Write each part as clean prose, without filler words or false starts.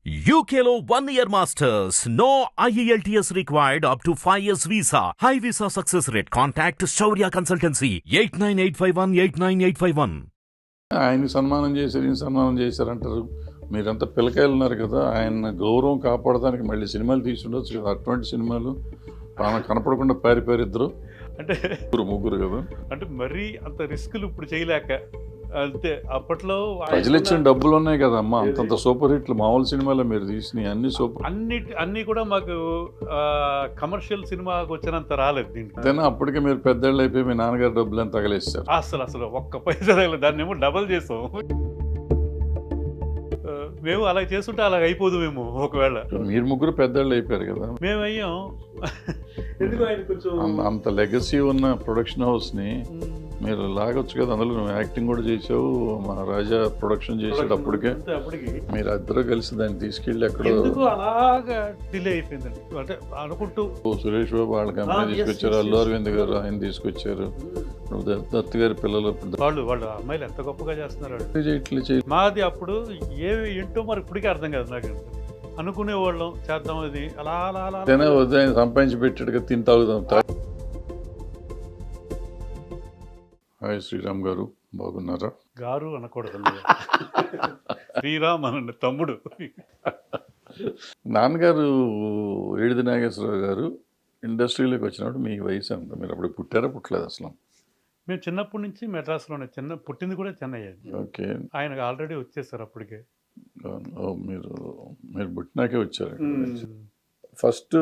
UKLO 1 year masters. No IELTS required up to 5 years visa. High visa success rate. Contact Shaurya Consultancy 89851 ఆయన్ని సన్మానం చేశారు, ఈయన సన్మానం చేశారంటారు. మీరంతా పిల్లకాయలు ఉన్నారు కదా, ఆయన గౌరవం కాపాడడానికి మళ్ళీ సినిమాలు తీసి ఉండొచ్చు కదా. అటువంటి సినిమాలు కనపడకుండా పారిపోయారు అంటే ముగ్గురు కదా. అంటే మరీ అంత రిస్కులు ఇప్పుడు చేయలేక అంతే. అప్పట్లో ప్రజలు ఇచ్చిన డబ్బులు ఉన్నాయి కదా అమ్మ, అంతంత సూపర్ హిట్లు మామూలు సినిమాలో మీరు తీసినాయి అన్ని సూపర్. అన్ని కూడా మాకు కమర్షియల్ సినిమాకి వచ్చినంత రాలేదు దీంట్లో. అప్పటికే మీరు పెద్దళ్ళు అయిపోయి మీ నాన్నగారు డబ్బులు అని తగలేస్తారు. అసలు ఒక్క పైసా దాన్ని ఏమో డబల్ చేసాం మేము. అలా చేస్తుంటే అలా అయిపోదు మేము. ఒకవేళ మీరు ముగ్గురు పెద్దళ్ళు అయిపోయారు కదా, మేము అయ్యాం. ఎందుకు ఆయన కొంచెం అంత లెగసీ ఉన్న ప్రొడక్షన్ హౌస్ ని మీరు లాగొచ్చు కదా. అందులో నువ్వు యాక్టింగ్ కూడా చేసావు, మా రాజా ప్రొడక్షన్ చేసాడు. అప్పటికి మీరు ఇద్దరు కలిసి దాన్ని తీసుకెళ్ళి అక్కడ ఎందుకు అలాగా డిలే అయిపోయిందండి. అంటే అనుకుంటూ సురేష్ బాబు వాళ్ళకి అమ్మాయి తీసుకొచ్చారు, అల్లు అరవింద్ గారు ఆయన తీసుకొచ్చారు, దత్ గారి పిల్లలు వాళ్ళు అమ్మాయిలు ఎంత గొప్పగా చేస్తున్నారు. ఇట్లా చేయాలి. మాది అప్పుడు ఏంటో మరి ఇప్పటికీ అర్థం కాదు నాకు. అనుకునేవాళ్ళం చేద్దాం అది అలా అలా అలా ఆయన సంపాదించి పెట్టాడుగా తిని తాగుదాం. హాయ్ శ్రీరామ్ గారు, బాగున్నారా? గారు అనకూడదు, శ్రీరామ్ అనండి, తమ్ముడు. నాన్నగారు ఏడిది నాగేశ్వరరావు గారు ఇండస్ట్రీలోకి వచ్చినప్పుడు మీ వయసు ఎంత? మీరు అప్పుడు పుట్టారా పుట్టలేదు అసలు? మేము చిన్నప్పటి నుంచి మెడ్రాస్లోనే, పుట్టింది కూడా చెన్నై. ఓకే, ఆయన ఆల్రెడీ వచ్చేసారు అప్పటికే. మీరు పుట్టినాకే వచ్చారు. ఫస్ట్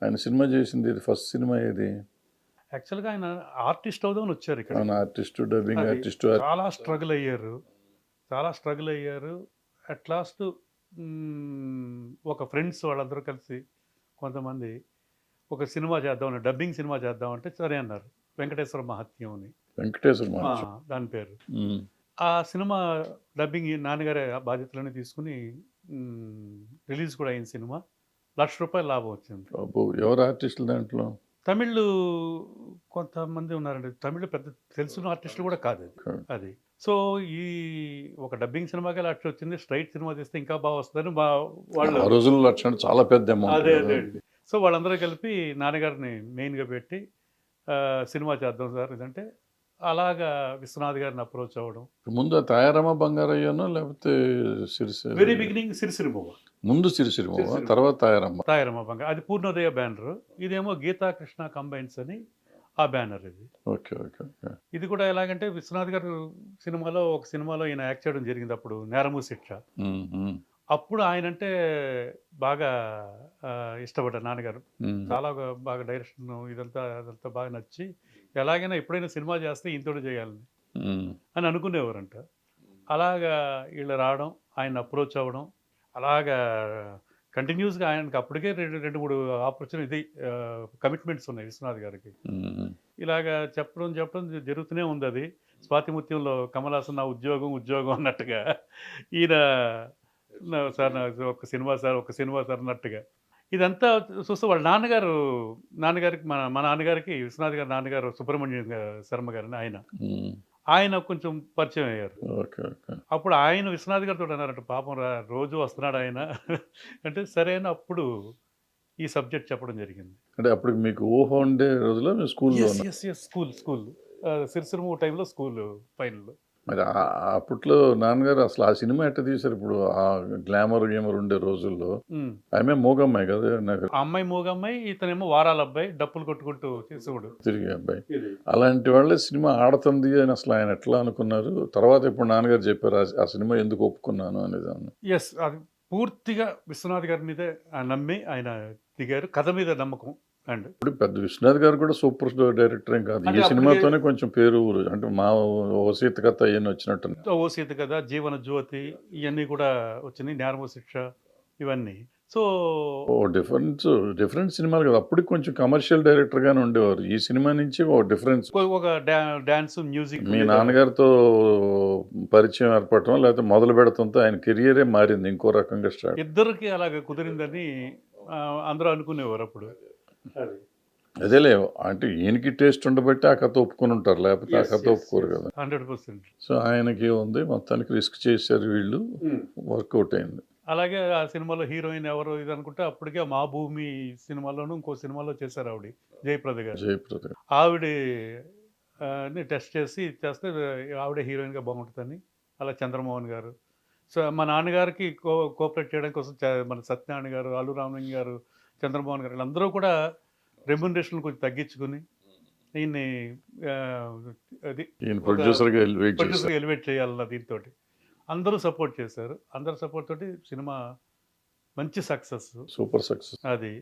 ఆయన సినిమా చేసింది ఫస్ట్ సినిమా ఏది? యాక్చువల్గా ఆయన ఆర్టిస్ట్ అవుదామని వచ్చారు ఇక్కడ. Artist, dubbing artist. చాలా స్ట్రగుల్ అయ్యారు. అట్ లాస్ట్ ఒక ఫ్రెండ్స్ వాళ్ళందరూ కలిసి కొంతమంది ఒక సినిమా చేద్దామని, డబ్బింగ్ సినిమా చేద్దామంటే సరే అన్నారు. వెంకటేశ్వర మహత్యం అని, దాని పేరు. ఆ సినిమా డబ్బింగ్ నాన్నగారే బాధ్యతలన్నీ తీసుకుని రిలీజ్ కూడా అయిన సినిమా. ₹1,00,000 లాభం వచ్చింది. ఎవరు ఆర్టిస్టులు దాంట్లో? తమిళ్ కొంతమంది ఉన్నారండి. తమిళ్ పెద్ద తెలుసున్న ఆర్టిస్టులు కూడా కాదు అది. సో ఈ ఒక డబ్బింగ్ సినిమాకి ₹1,00,000 వచ్చింది. స్ట్రైట్ సినిమా తీస్తే ఇంకా బాగా వస్తుందని మా వాళ్ళు రోజుల్లో ₹1,00,000 చాలా పెద్ద అమౌంట్. అదే. సో వాళ్ళందరూ కలిపి నాన్నగారిని మెయిన్గా పెట్టి సినిమా చేద్దాం సార్ ఇదంటే, అలాగా విశ్వనాథ్ గారిని అప్రోచ్ అవ్వడం. ముందు తాయారమ్మ బంగారయ్యనో లేకపోతే సిరిసిరి? Very beginning సిరిసిరిమో. ముందు సిరిసిరిమో, తర్వాత తాయారమ్మ బంగారు. అది పూర్ణోదయ బ్యానర్. ఇదేమో గీతా కృష్ణ కంబైన్స్ అని ఆ బ్యానర్ ఇది. ఓకే. ఇది కూడా ఎలాగంటే విశ్వనాథ్ గారు ఒక సినిమాలో ఈయన యాక్ట్ చేయడం జరిగింది అప్పుడు, నేరము శిక్ష. అప్పుడు ఆయన అంటే బాగా ఇష్టపడ్డారు నాన్నగారు. చాలా బాగా డైరెక్షన్ అదంతా బాగా నచ్చి, ఎలాగైనా ఎప్పుడైనా సినిమా చేస్తే ఇంతోడు చేయాలని అని అనుకునేవారంట. అలాగా వీళ్ళు రావడం, ఆయన అప్రోచ్ అవ్వడం, అలాగా కంటిన్యూస్గా ఆయనకి అప్పటికే 2-3 ఆపర్చునిటీ కమిట్మెంట్స్ ఉన్నాయి విశ్వనాథ్ గారికి. ఇలాగా చెప్పడం జరుగుతూనే ఉంది. అది స్వాతిముత్యంలో కమల్ హాసన్ నా ఉద్యోగం అన్నట్టుగా, ఈయన సార్ నాకు ఒక సినిమా సార్ అన్నట్టుగా. ఇదంతా చూస్తే వాళ్ళ నాన్నగారికి మా నాన్నగారికి విశ్వనాథ్ గారి నాన్నగారు సుబ్రహ్మణ్యం శర్మ గారిని ఆయన కొంచెం పరిచయం అయ్యారు. అప్పుడు ఆయన విశ్వనాథ్ గారితో అన్నారంట, పాపం రోజు వస్తున్నాడు ఆయన అంటే సరే అని అప్పుడు ఈ సబ్జెక్ట్ చెప్పడం జరిగింది. అంటే అప్పుడు మీకు ఊహ ఉండే రోజులో స్కూల్ సిరిసిరిమూ టైంలో స్కూల్ ఫైనల్. మరి అప్పట్లో నాన్నగారు అసలు ఆ సినిమా ఎట్ట తీశారు? ఇప్పుడు ఆ గ్లామర్ ఉండే రోజుల్లో ఆమె మూగమ్మాయి కదా, నాకు ఆ అమ్మాయి మూగమ్మాయి, ఇతనేమో వారాల అబ్బాయి, డప్పులు కొట్టుకుంటూ చేసుకుడు తిరిగి అబ్బాయి. అలాంటి వాళ్ళే సినిమా ఆడుతుంది అని అసలు ఆయన ఎట్లా అనుకున్నారు? తర్వాత ఇప్పుడు నాన్నగారు చెప్పారు ఆ సినిమా ఎందుకు ఒప్పుకున్నాను అనేది. ఎస్, అది పూర్తిగా విశ్వనాథ్ గారి మీదే నమ్మి ఆయన దిగారు, కథ మీద నమ్మకం. అండ్ ఇప్పుడు పెద్ద విశ్వనాథ్ గారు కూడా సూపర్ డైరెక్టర్ ఏం కాదు, ఈ సినిమాతోనే కొంచెం పేరు అంటే మా ఓ సీత కథ అవన్నీ వచ్చినట్టు. ఓ సీత కథ, జీవన జ్యోతి, ఇవన్నీ కూడా వచ్చినాయి, నేరము శిక్ష, ఇవన్నీ. సో డిఫరెంట్ సినిమాలు కదా. అప్పటికి కొంచెం కమర్షియల్ డైరెక్టర్ గానే ఉండేవారు. ఈ సినిమా నుంచి ఒక డిఫరెన్స్, ఒక డాన్స్, మ్యూజిక్. మీ నాన్నగారితో పరిచయం ఏర్పడటం లేకపోతే మొదలు పెడతంతో ఆయన కెరియరే మారింది, ఇంకో రకంగా స్టార్ట్. ఇద్దరికి అలాగ కుదిరిందని అందరూ అనుకునేవారు అప్పుడు. అదేలే, అంటే ఈయనకి టేస్ట్ ఉండబట్టి ఆ కథ ఒప్పుకొని ఉంటారు, లేకపోతే ఆ కథ ఒప్పుకోరు కదా. 100%. సో ఆయనకి ఉంది, మొత్తానికి రిస్క్ చేశారు వీళ్ళు, వర్కౌట్ అయింది. అలాగే ఆ సినిమాలో హీరోయిన్ ఎవరు ఇది అనుకుంటే అప్పటికే మా భూమి సినిమాలోను ఇంకో సినిమాలో చేశారు ఆవిడ, జయప్రద గారు. జయప్రద. ఆవిడ టెస్ట్ చేసి చేస్తే ఆవిడ హీరోయిన్గా బాగుంటుందని అలా చంద్రమోహన్ గారు. సో మా నాన్నగారికి కోఆపరేట్ చేయడం కోసం మన సత్యనారాయణ గారు, అల్లు రామలింగ గారు, చంద్రమోహన్ గారు వీళ్ళందరూ కూడా రెమ్యునరేషన్ కొంచెం తగ్గించుకుని ఈయన్ని అది ఈయన ప్రొడ్యూసర్గా వెయిట్ చేశారు. ప్రొడ్యూసర్ ఎలివేట్ చేయాలన్న దీంతో అందరూ సపోర్ట్ చేశారు. అందరు సపోర్ట్ తోటి సినిమా మంచి సక్సెస్. Super success. అది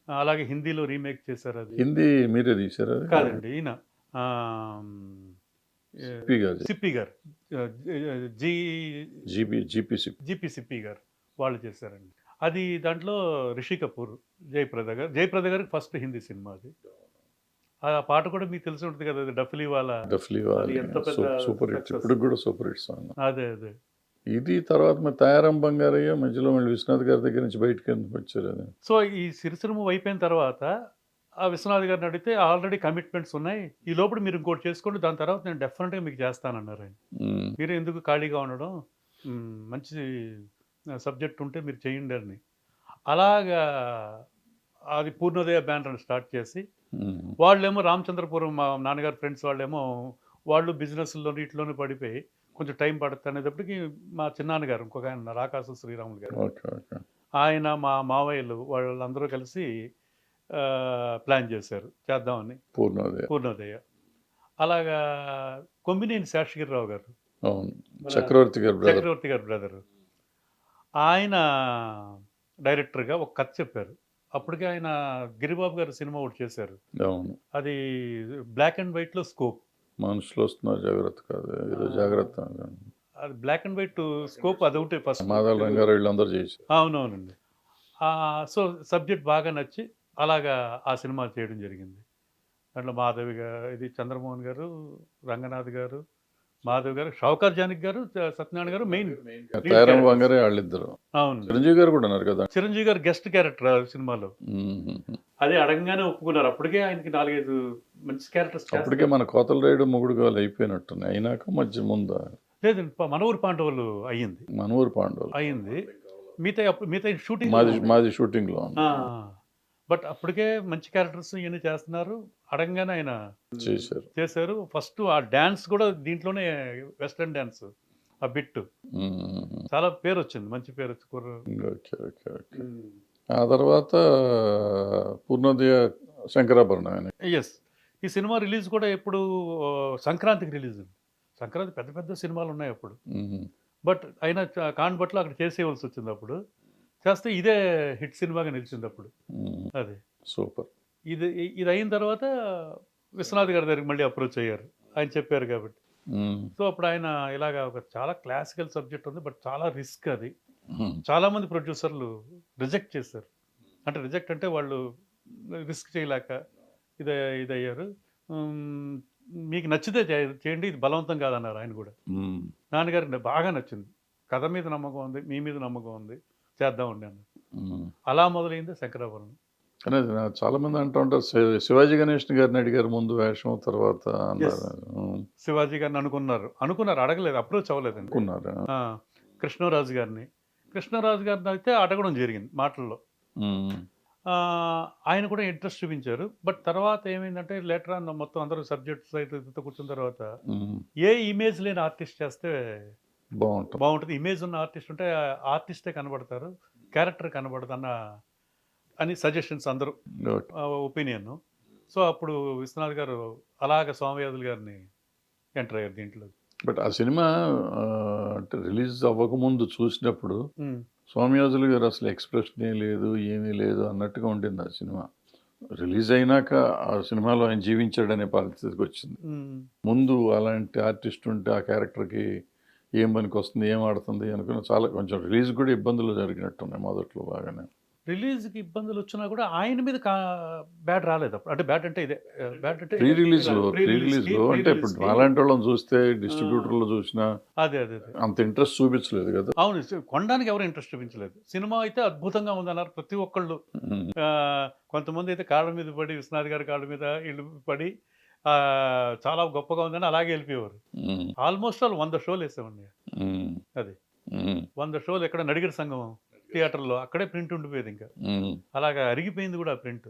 అలాగే హిందీలో రీమేక్ చేశారు. అది హిందీ మీరే తీశారు? కాదండి, ఈయన సిప్పి గారు, జీపీ సిప్పి గారు వాళ్ళు చేశారండి. అది దాంట్లో రిషి కపూర్, జయప్రద గారికి ఫస్ట్ హిందీ సినిమా అది. ఆ పాట కూడా మీకు తెలిసి ఉంటుంది కదా, అది డఫ్లీ వాలా. అది ఎంత పెద్ద సూపర్ హిట్, ఇప్పుడు కూడా సూపర్ హిట్ సాంగ్. అదే అదే. ఇది తర్వాత మరి తయారం బంగారయ్య మధ్యలో మళ్ళీ విశ్వనాథ్ గారి దగ్గర నుంచి బయటకు ఎందుకు వచ్చారు అది? సో ఈ సిరిసిరిమ అయిపోయిన తర్వాత ఆ విశ్వనాథ్ గారిని అడిగితే ఆల్రెడీ కమిట్మెంట్స్ ఉన్నాయి, ఈ లోపల మీరు ఇంకోటి చేసుకోండి, దాని తర్వాత నేను డెఫినెట్గా మీకు చేస్తానన్నారు ఆయన. మీరు ఎందుకు ఖాళీగా ఉండడం, మంచి సబ్జెక్ట్ ఉంటే మీరు చేయండి అని. అలాగా అది పూర్ణోదయ బ్యానర్ స్టార్ట్ చేసి వాళ్ళేమో రామచంద్రపురం, మా నాన్నగారు ఫ్రెండ్స్ వాళ్ళేమో వాళ్ళు బిజినెస్లో వీటిలోనే పడిపోయి కొంచెం టైం పడుతుంది అనేటప్పటికి మా చిన్నాన్నగారు ఇంకొక ఆయన రాకాసు శ్రీరాములు గారు, ఆయన మా మావయ్యలు వాళ్ళందరూ కలిసి ప్లాన్ చేశారు చేద్దామని పూర్ణోదయ. అలాగా కొమ్మినేని శేషగిరిరావు గారు, చక్రవర్తి గారు బ్రదరు, ఆయన డైరెక్టర్గా ఒక కథ చెప్పారు. అప్పటికే ఆయన గిరిబాబు గారు సినిమా ఒకటి చేశారు, అది బ్లాక్ అండ్ వైట్లో స్కోప్. మనుషులు వస్తున్నారు జాగ్రత్త, కాదు ఏదో జాగ్రత్త, అది బ్లాక్ అండ్ వైట్ స్కోప్, అది ఒకటి ఫస్ట్. మాధవ రంగారావు వీళ్ళందరూ చేశారు. అవునవునండి. సో సబ్జెక్ట్ బాగా నచ్చి అలాగా ఆ సినిమా చేయడం జరిగింది. దాంట్లో మాధవి గారు, ఇది చంద్రమోహన్ గారు, రంగనాథ్ గారు, మాధవ్ గారు, షౌకర్ జానకి గారు, సత్యనారాయణ గారు మెయిన్. వాళ్ళిద్దరు. అవును, చిరంజీవి గారు కూడా ఉన్నారు కదా. చిరంజీవి గారు గెస్ట్ క్యారెక్టర్ సినిమాలో. అదే అడగంగానే ఒప్పుకున్నారు. అప్పటికే ఆయనకి 4-5 మంచి క్యారెక్టర్స్. అప్పటికే మన కోతల రేడు మొగుడు గాలు అయిపోయినట్టున్నాయి, అయినాక మధ్య ముందు లేదండి, మనూరు పాండవులు అయ్యింది. మనూరు పాండవులు అయ్యింది. మిగతా షూటింగ్ మాది షూటింగ్ లో. బట్ అప్పటికే మంచి క్యారెక్టర్స్ ఇవన్నీ చేస్తున్నారు. అడగంగానే ఆయన చేశారు. ఫస్ట్ ఆ డ్యాన్స్ కూడా దీంట్లోనే, వెస్ట్రన్ డ్యాన్స్ ఆ బిట్ చాలా పేరు వచ్చింది, మంచి పేరు వచ్చి. ఆ తర్వాత పూర్ణోదయ శంకరాభరణం. ఎస్, ఈ సినిమా రిలీజ్ కూడా ఎప్పుడు, సంక్రాంతికి రిలీజ్. సంక్రాంతి పెద్ద పెద్ద సినిమాలు ఉన్నాయి అప్పుడు. బట్ అయినా కాన్బట్లో అక్కడ చేసేయవలసి వచ్చింది. అప్పుడు చేస్తే ఇదే హిట్ సినిమాగా నిలిచింది అప్పుడు. అది సూపర్. ఇది అయిన తర్వాత విశ్వనాథ్ గారి దగ్గరికి మళ్ళీ అప్రోచ్ అయ్యారు, ఆయన చెప్పారు కాబట్టి. సో అప్పుడు ఆయన ఇలాగా ఒక చాలా క్లాసికల్ సబ్జెక్ట్ ఉంది, బట్ చాలా రిస్క్ అది. చాలామంది ప్రొడ్యూసర్లు రిజెక్ట్ చేశారు. అంటే రిజెక్ట్ అంటే వాళ్ళు రిస్క్ చేయలేక ఇది అయ్యారు. మీకు నచ్చితే చేయండి, ఇది బలవంతం కాదన్నారు ఆయన కూడా. నాన్నగారికి బాగా నచ్చింది, కథ మీద నమ్మకం ఉంది, మీ మీద నమ్మకం ఉంది, చేద్దామండి అన్నారు. అలా మొదలైంది శంకరాభరణం. కానీ చాలా మంది అంటూ ఉంటారు, శివాజీ గణేషన్ గారిని అడిగారు ముందు వేషం, తర్వాత శివాజీ గారిని అనుకున్నారు, అడగలేదు, అప్రోచ్ అవ్వలేదు అనుకున్నారు. కృష్ణరాజు గారిని అయితే అడగడం జరిగింది మాటల్లో. ఆయన కూడా ఇంట్రెస్ట్ చూపించారు. బట్ తర్వాత ఏమైందంటే లేటర్ ఆన్ మొత్తం అందరూ సబ్జెక్ట్స్ అయితే కూర్చున్న తర్వాత ఏ ఇమేజ్ లేని ఆర్టిస్ట్ చేస్తే బాగుంటుంది, ఇమేజ్ ఉన్న ఆర్టిస్ట్ ఉంటే ఆర్టిస్టే కనబడతారు, క్యారెక్టర్ కనబడదు అని సజెషన్స్ అందరూ ఒపీనియన్. సో అప్పుడు విశ్వనాథ్ గారు అలాగ సోమయాజులు గారిని ఎంటర్ అయ్యారు దీంట్లో. బట్ ఆ సినిమా అంటే రిలీజ్ అవ్వకముందు చూసినప్పుడు సోమయాజులు గారు అసలు ఎక్స్ప్రెషనే లేదు, ఏమీ లేదు అన్నట్టుగా ఉండింది ఆ సినిమా. రిలీజ్ అయినాక ఆ సినిమాలో ఆయన జీవించాడనే పరిస్థితికి వచ్చింది. ముందు అలాంటి ఆర్టిస్ట్ ఉంటే ఆ క్యారెక్టర్కి ఏం పనికి వస్తుంది, ఏం ఆడుతుంది అనుకుని చాలా కొంచెం రిలీజ్ కూడా ఇబ్బందులు జరిగినట్టున్నాయి మొదట్లో బాగానే. రిలీజ్కి ఇబ్బందులు వచ్చినా కూడా ఆయన మీద బ్యాడ్ రాలేదు అప్పుడు. అంటే బ్యాడ్ అంటే ఇదే బ్యాడ్ అంటే ప్రీ రిలీజ్లో pre-release అంటే ఇప్పుడు కి- అలాంటి వాళ్ళని చూస్తే డిస్ట్రిబ్యూటర్లు చూసినా అదే అదే అదే అంత ఇంట్రెస్ట్ చూపించలేదు కదా. అవును, కొనడానికి ఎవరు ఇంట్రెస్ట్ చూపించలేదు. సినిమా అయితే అద్భుతంగా ఉందన్నారు ప్రతి ఒక్కళ్ళు. ఉమ్, ఆ, కొంతమంది అయితే కాళ్ళ మీద పడి, విశ్వనాథ్ గారి కాళ్ళ మీద ఇల్లు పడి ఆ, చాలా గొప్పగా ఉందని అలాగే వెళ్ళిపోయేవారు. ఉమ్, ఆల్మోస్ట్ వాళ్ళు 100 షోలు వేసామండి. ఉమ్, అది ఉమ్, 100 షోలు ఎక్కడ నడిగర సంఘం థియేటర్లో అక్కడే ప్రింట్ ఉండిపోయేది. ఇంకా ఉమ్, అలాగా అరిగిపోయింది కూడా ప్రింట్.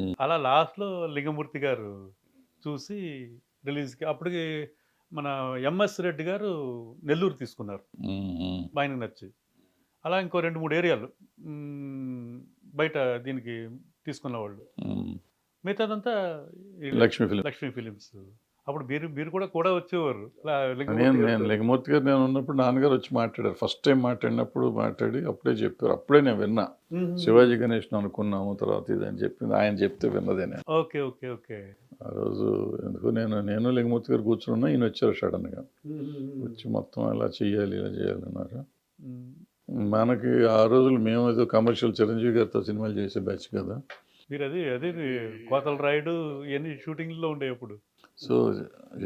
ఉమ్, అలా లాస్ట్లో లింగమూర్తి గారు చూసి రిలీజ్కి అప్పటికి మన ఎంఎస్ రెడ్డి గారు నెల్లూరు తీసుకున్నారు ఉమ్, ఆయనకు నచ్చి. అలా ఇంకో 2-3 ఏరియాలు బయట దీనికి తీసుకున్న వాళ్ళు. ఉమ్. మిగతాదంతా ఈ లక్ష్మీ ఫిలిం. లక్ష్మీ ఫిలిమ్స్. అప్పుడు మీరు మీరు కూడా వచ్చేవారు లింగమూర్తి నేను గారితో. లింగమూర్తి గారు నేను ఉన్నప్పుడు నాన్నగారు వచ్చి మాట్లాడారు. ఫస్ట్ టైం మాట్లాడినప్పుడు మాట్లాడి అప్పుడే చెప్పారు. అప్పుడే నేను విన్నా. మ్మ్. శివాజీ గణేష్ అనుకున్నాము తర్వాత ఇది అని చెప్పింది ఆయన చెప్తే విన్నదే నేను. Okay okay okay. ఆ రోజు ఎందుకు నేను లింగమూర్తి గారు కూర్చున్నా ఈయన వచ్చారు సడన్గా. వచ్చి మొత్తం ఇలా చేయాలి అన్నారు. మనకి ఆ రోజులు మేము ఏదో కమర్షియల్ చిరంజీవి గారితో సినిమాలు చేసే బ్యాచ్ కదా. మీరు అది అదే కోతల రాయుడు ఇవన్నీ షూటింగ్లో ఉండే అప్పుడు. సో